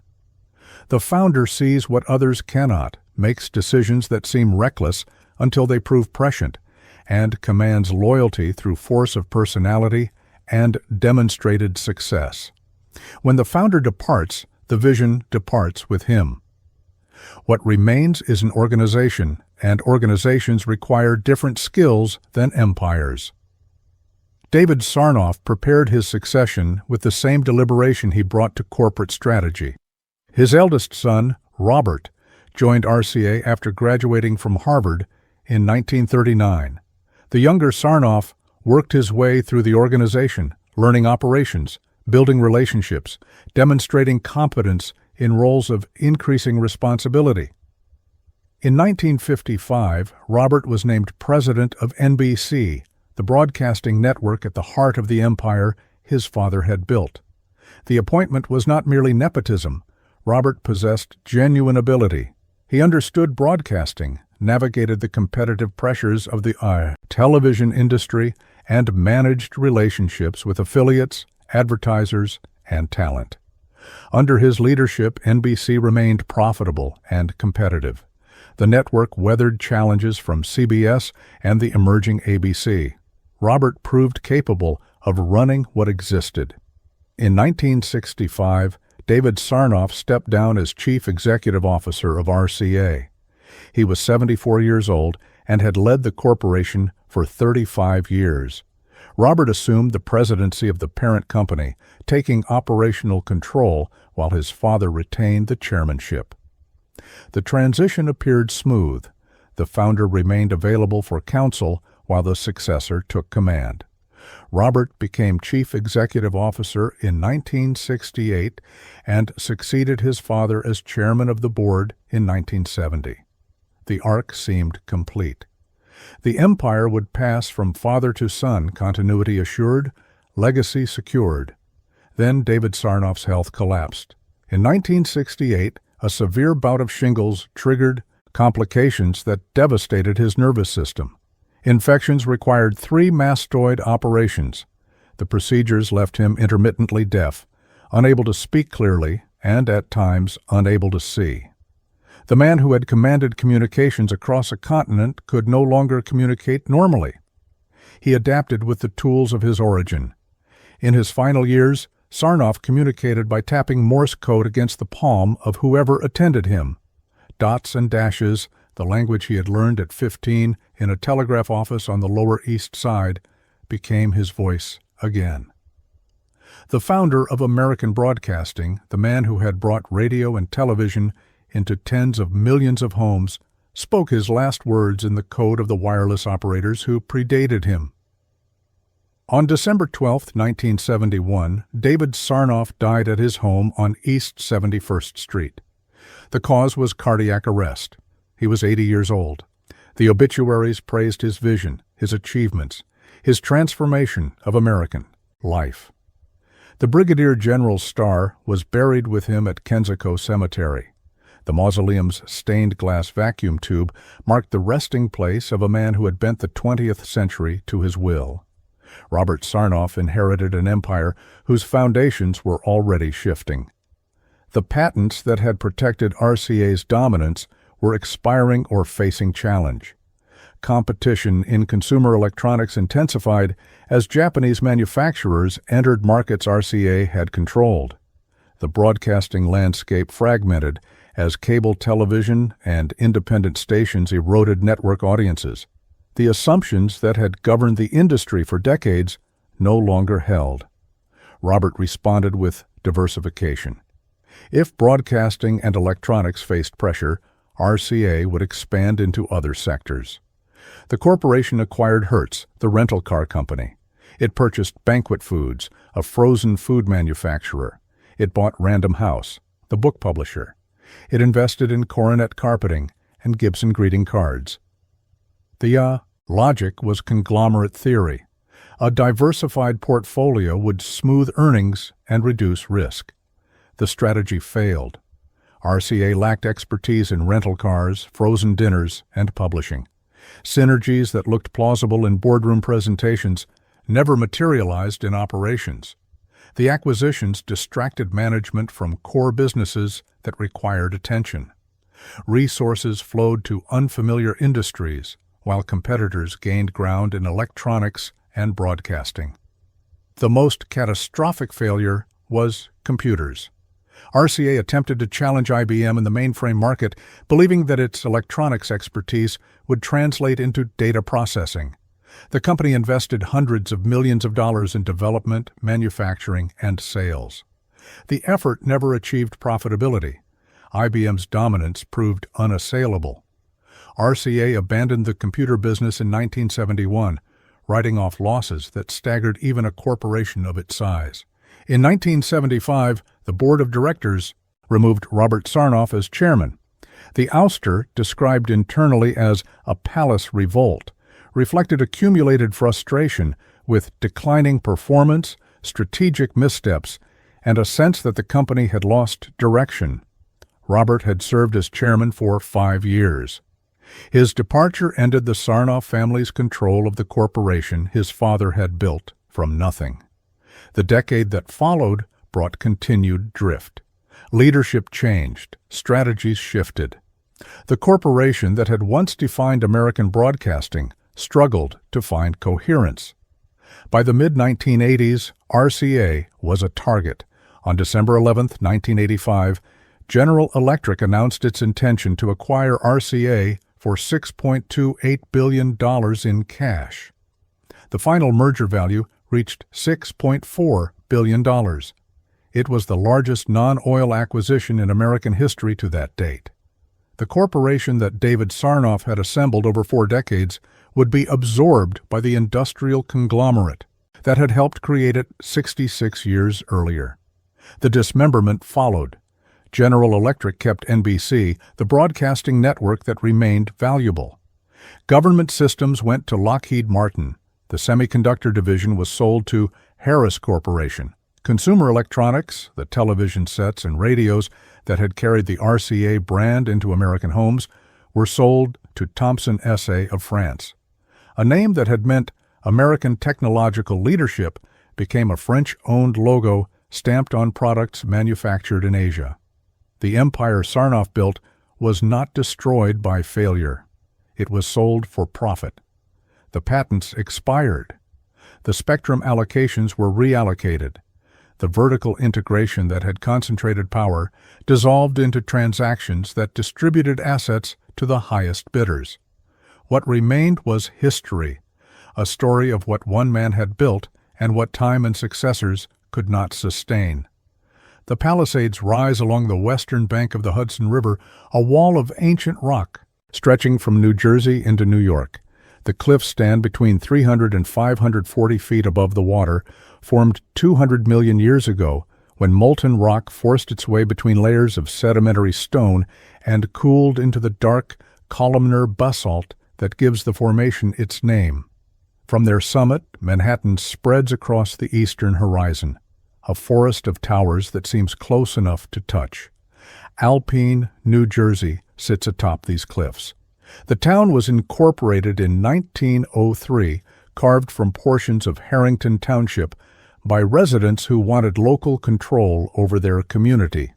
The founder sees what others cannot, makes decisions that seem reckless until they prove prescient, and commands loyalty through force of personality and demonstrated success. When the founder departs, the vision departs with him. What remains is an organization, and organizations require different skills than empires. David Sarnoff prepared his succession with the same deliberation he brought to corporate strategy. His eldest son, Robert, joined RCA after graduating from Harvard in 1939. The younger Sarnoff worked his way through the organization, learning operations, building relationships, demonstrating competence in roles of increasing responsibility. In 1955, Robert was named president of NBC, the broadcasting network at the heart of the empire his father had built. The appointment was not merely nepotism. Robert possessed genuine ability. He understood broadcasting, navigated the competitive pressures of the television industry, and managed relationships with affiliates, advertisers, and talent. Under his leadership, NBC remained profitable and competitive. The network weathered challenges from CBS and the emerging ABC. Robert proved capable of running what existed. In 1965, David Sarnoff stepped down as Chief Executive Officer of RCA. He was 74 years old and had led the corporation for 35 years. Robert assumed the presidency of the parent company, taking operational control while his father retained the chairmanship. The transition appeared smooth. The founder remained available for counsel while the successor took command. Robert became Chief Executive Officer in 1968 and succeeded his father as chairman of the board in 1970. The arc seemed complete. The empire would pass from father to son, continuity assured, legacy secured. Then David Sarnoff's health collapsed. In 1968, a severe bout of shingles triggered complications that devastated his nervous system. Infections required 3 mastoid operations. The procedures left him intermittently deaf, unable to speak clearly, and at times unable to see. The man who had commanded communications across a continent could no longer communicate normally. He adapted with the tools of his origin. In his final years, Sarnoff communicated by tapping Morse code against the palm of whoever attended him. Dots and dashes, the language he had learned at 15 in a telegraph office on the Lower East Side, became his voice again. The founder of American broadcasting, the man who had brought radio and television into tens of millions of homes, spoke his last words in the code of the wireless operators who predated him. On December 12, 1971, David Sarnoff died at his home on East 71st Street. The cause was cardiac arrest. He was 80 years old. The obituaries praised his vision, his achievements, his transformation of American life. The Brigadier General's star was buried with him at Kensico Cemetery. The mausoleum's stained glass vacuum tube marked the resting place of a man who had bent the 20th century to his will. Robert Sarnoff inherited an empire whose foundations were already shifting. The patents that had protected RCA's dominance were expiring or facing challenge. competition in consumer electronics intensified as Japanese manufacturers entered markets RCA had controlled. The broadcasting landscape fragmented as cable television and independent stations eroded network audiences. The assumptions that had governed the industry for decades no longer held. Robert responded with diversification. If broadcasting and electronics faced pressure, RCA would expand into other sectors. The corporation acquired Hertz, the rental car company. It purchased Banquet Foods, a frozen food manufacturer. It bought Random House, the book publisher. It invested in Coronet Carpeting and Gibson Greeting Cards. The logic was conglomerate theory. A diversified portfolio would smooth earnings and reduce risk. The strategy failed. RCA lacked expertise in rental cars, frozen dinners, and publishing. Synergies that looked plausible in boardroom presentations never materialized in operations. The acquisitions distracted management from core businesses that required attention. Resources flowed to unfamiliar industries, while competitors gained ground in electronics and broadcasting. The most catastrophic failure was computers. RCA attempted to challenge IBM in the mainframe market, believing that its electronics expertise would translate into data processing. The company invested hundreds of millions of dollars in development, manufacturing, and sales. The effort never achieved profitability. IBM's dominance proved unassailable. RCA abandoned the computer business in 1971, writing off losses that staggered even a corporation of its size. In 1975, the board of directors removed Robert Sarnoff as chairman. The ouster, described internally as a palace revolt, reflected accumulated frustration with declining performance, strategic missteps, and a sense that the company had lost direction. Robert had served as chairman for 5 years. His departure ended the Sarnoff family's control of the corporation his father had built from nothing. The decade that followed brought continued drift. Leadership changed, strategies shifted. The corporation that had once defined American broadcasting struggled to find coherence. By the mid-1980s, RCA was a target. On December 11, 1985, General Electric announced its intention to acquire RCA for $6.28 billion in cash. The final merger value reached $6.4 billion. It was the largest non-oil acquisition in American history to that date. The corporation that David Sarnoff had assembled over 4 decades would be absorbed by the industrial conglomerate that had helped create it 66 years earlier. The dismemberment followed. General Electric kept NBC, the broadcasting network that remained valuable. Government systems went to Lockheed Martin. The semiconductor division was sold to Harris Corporation. Consumer electronics, the television sets and radios that had carried the RCA brand into American homes, were sold to Thomson SA of France. A name that had meant American technological leadership became a French-owned logo stamped on products manufactured in Asia. The empire Sarnoff built was not destroyed by failure. It was sold for profit. The patents expired. The spectrum allocations were reallocated. The vertical integration that had concentrated power dissolved into transactions that distributed assets to the highest bidders. What remained was history, a story of what one man had built and what time and successors could not sustain. The Palisades rise along the western bank of the Hudson River, a wall of ancient rock stretching from New Jersey into New York. The cliffs stand between 300 and 540 feet above the water, formed 200 million years ago when molten rock forced its way between layers of sedimentary stone and cooled into the dark, columnar basalt that gives the formation its name. From their summit, Manhattan spreads across the eastern horizon, a forest of towers that seems close enough to touch. Alpine, New Jersey, sits atop these cliffs. The town was incorporated in 1903, carved from portions of Harrington Township by residents who wanted local control over their community.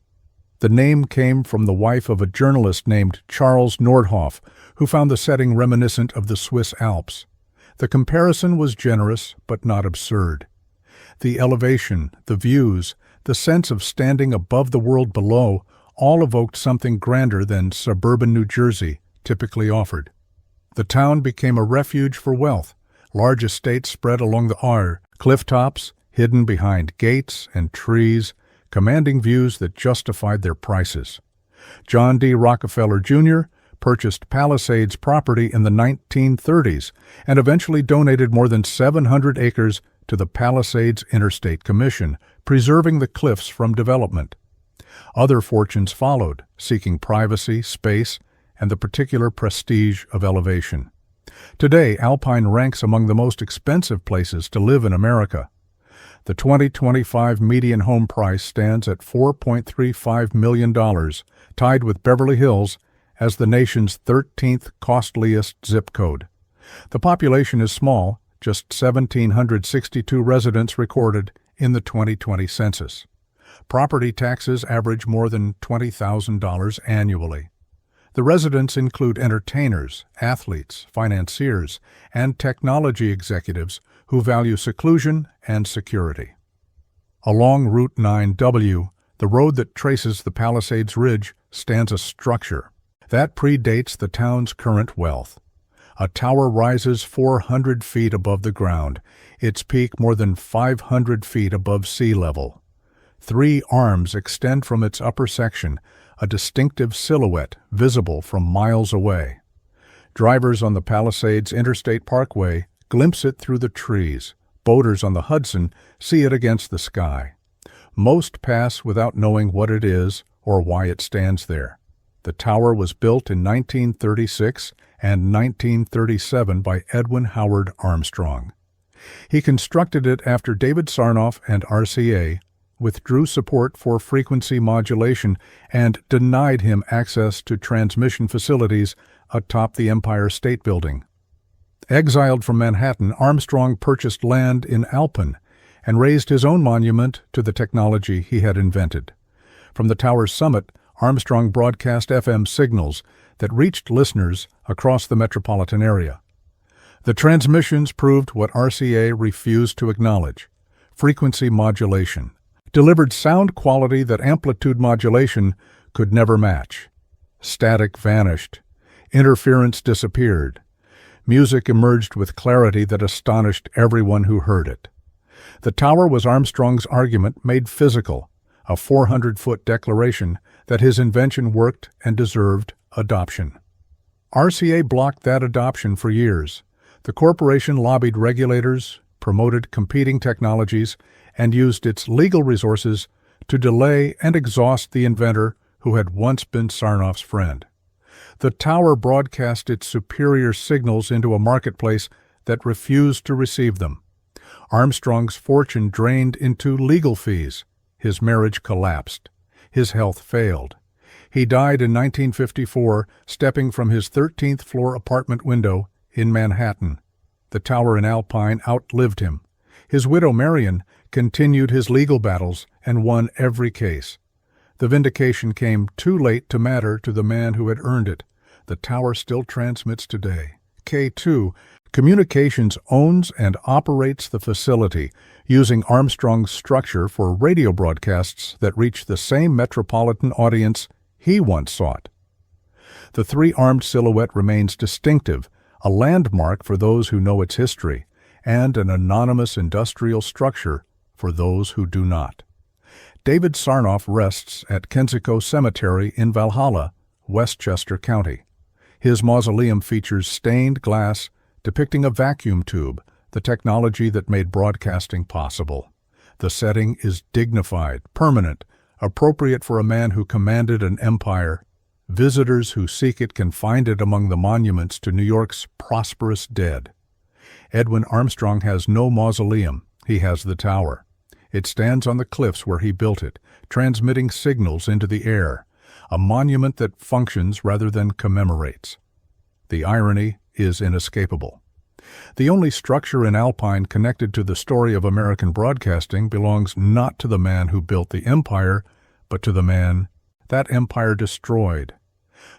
The name came from the wife of a journalist named Charles Nordhoff, who found the setting reminiscent of the Swiss Alps. The comparison was generous but not absurd. The elevation, the views, the sense of standing above the world below all evoked something grander than suburban New Jersey typically offered. The town became a refuge for wealth. Large estates spread along the Aar, cliff tops, hidden behind gates and trees, commanding views that justified their prices. John D. Rockefeller, Jr. purchased Palisades property in the 1930s and eventually donated more than 700 acres to the Palisades Interstate Commission, preserving the cliffs from development. Other fortunes followed, seeking privacy, space, and the particular prestige of elevation. Today, Alpine ranks among the most expensive places to live in America. The 2025 median home price stands at $4.35 million, tied with Beverly Hills as the nation's 13th costliest zip code. The population is small, just 1,762 residents recorded in the 2020 census. Property taxes average more than $20,000 annually. The residents include entertainers, athletes, financiers, and technology executives who value seclusion and security. Along Route 9W, the road that traces the Palisades Ridge, stands a structure that predates the town's current wealth. A tower rises 400 feet above the ground, its peak more than 500 feet above sea level. 3 arms extend from its upper section, a distinctive silhouette visible from miles away. Drivers on the Palisades Interstate Parkway glimpse it through the trees. Boaters on the Hudson see it against the sky. Most pass without knowing what it is or why it stands there. The tower was built in 1936 and 1937 by Edwin Howard Armstrong. He constructed it after David Sarnoff and RCA withdrew support for frequency modulation and denied him access to transmission facilities atop the Empire State Building. Exiled from Manhattan, Armstrong purchased land in Alpine and raised his own monument to the technology he had invented. From the tower's summit, Armstrong broadcast FM signals that reached listeners across the metropolitan area. The transmissions proved what RCA refused to acknowledge: frequency modulation. Delivered sound quality that amplitude modulation could never match. Static vanished. Interference disappeared. Music emerged with clarity that astonished everyone who heard it. The tower was Armstrong's argument made physical, a 400-foot declaration that his invention worked and deserved adoption. RCA blocked that adoption for years. The corporation lobbied regulators, promoted competing technologies, and used its legal resources to delay and exhaust the inventor who had once been Sarnoff's friend. The tower broadcast its superior signals into a marketplace that refused to receive them. Armstrong's fortune drained into legal fees. His marriage collapsed. His health failed. He died in 1954, stepping from his 13th-floor apartment window in Manhattan. The tower in Alpine outlived him. His widow, Marion, continued his legal battles and won every case. The vindication came too late to matter to the man who had earned it. The tower still transmits today. K2 Communications owns and operates the facility, using Armstrong's structure for radio broadcasts that reach the same metropolitan audience he once sought. The 3-armed silhouette remains distinctive, a landmark for those who know its history, and an anonymous industrial structure for those who do not. David Sarnoff rests at Kensico Cemetery in Valhalla, Westchester County. His mausoleum features stained glass depicting a vacuum tube, the technology that made broadcasting possible. The setting is dignified, permanent, appropriate for a man who commanded an empire. Visitors who seek it can find it among the monuments to New York's prosperous dead. Edwin Armstrong has no mausoleum. He has the tower. It stands on the cliffs where he built it, transmitting signals into the air, a monument that functions rather than commemorates. The irony is inescapable. The only structure in Alpine connected to the story of American broadcasting belongs not to the man who built the empire, but to the man that empire destroyed.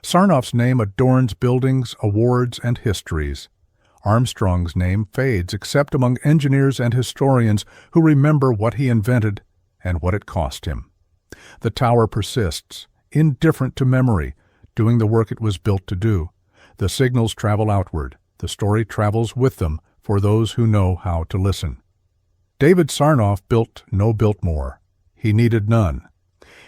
Sarnoff's name adorns buildings, awards, and histories. Armstrong's name fades except among engineers and historians who remember what he invented and what it cost him. The tower persists, indifferent to memory, doing the work it was built to do. The signals travel outward. The story travels with them for those who know how to listen. David Sarnoff built no Biltmore. He needed none.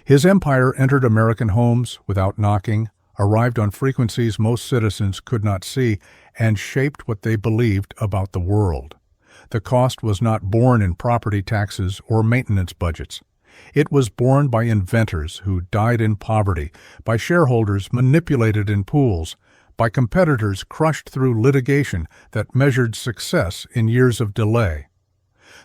His empire entered American homes without knocking, arrived on frequencies most citizens could not see, and shaped what they believed about the world. The cost was not borne in property taxes or maintenance budgets. It was borne by inventors who died in poverty, by shareholders manipulated in pools, by competitors crushed through litigation that measured success in years of delay.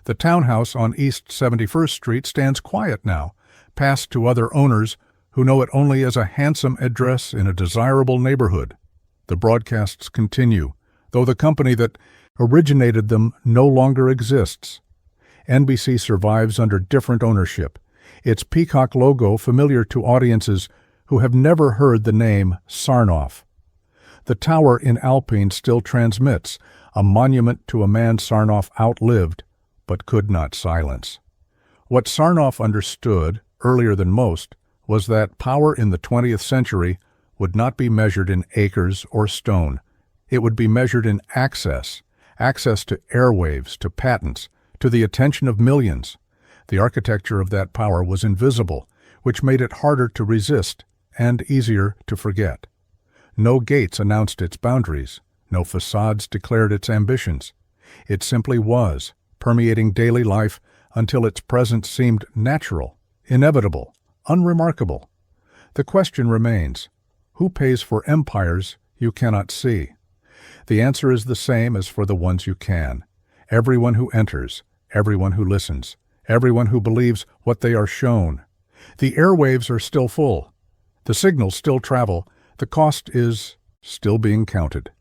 The townhouse on East 71st Street stands quiet now, passed to other owners who know it only as a handsome address in a desirable neighborhood. The broadcasts continue, though the company that originated them no longer exists. NBC survives under different ownership, its peacock logo familiar to audiences who have never heard the name Sarnoff. The tower in Alpine still transmits, a monument to a man Sarnoff outlived but could not silence. What Sarnoff understood, earlier than most, was that power in the 20th century would not be measured in acres or stone. It would be measured in access to airwaves, to patents, to the attention of millions. The architecture of that power was invisible, which made it harder to resist and easier to forget. No gates announced its boundaries. No facades declared its ambitions. It simply was, permeating daily life until its presence seemed natural, inevitable, unremarkable. The question remains, who pays for empires you cannot see? The answer is the same as for the ones you can. Everyone who enters, everyone who listens, everyone who believes what they are shown. The airwaves are still full. The signals still travel. The cost is still being counted.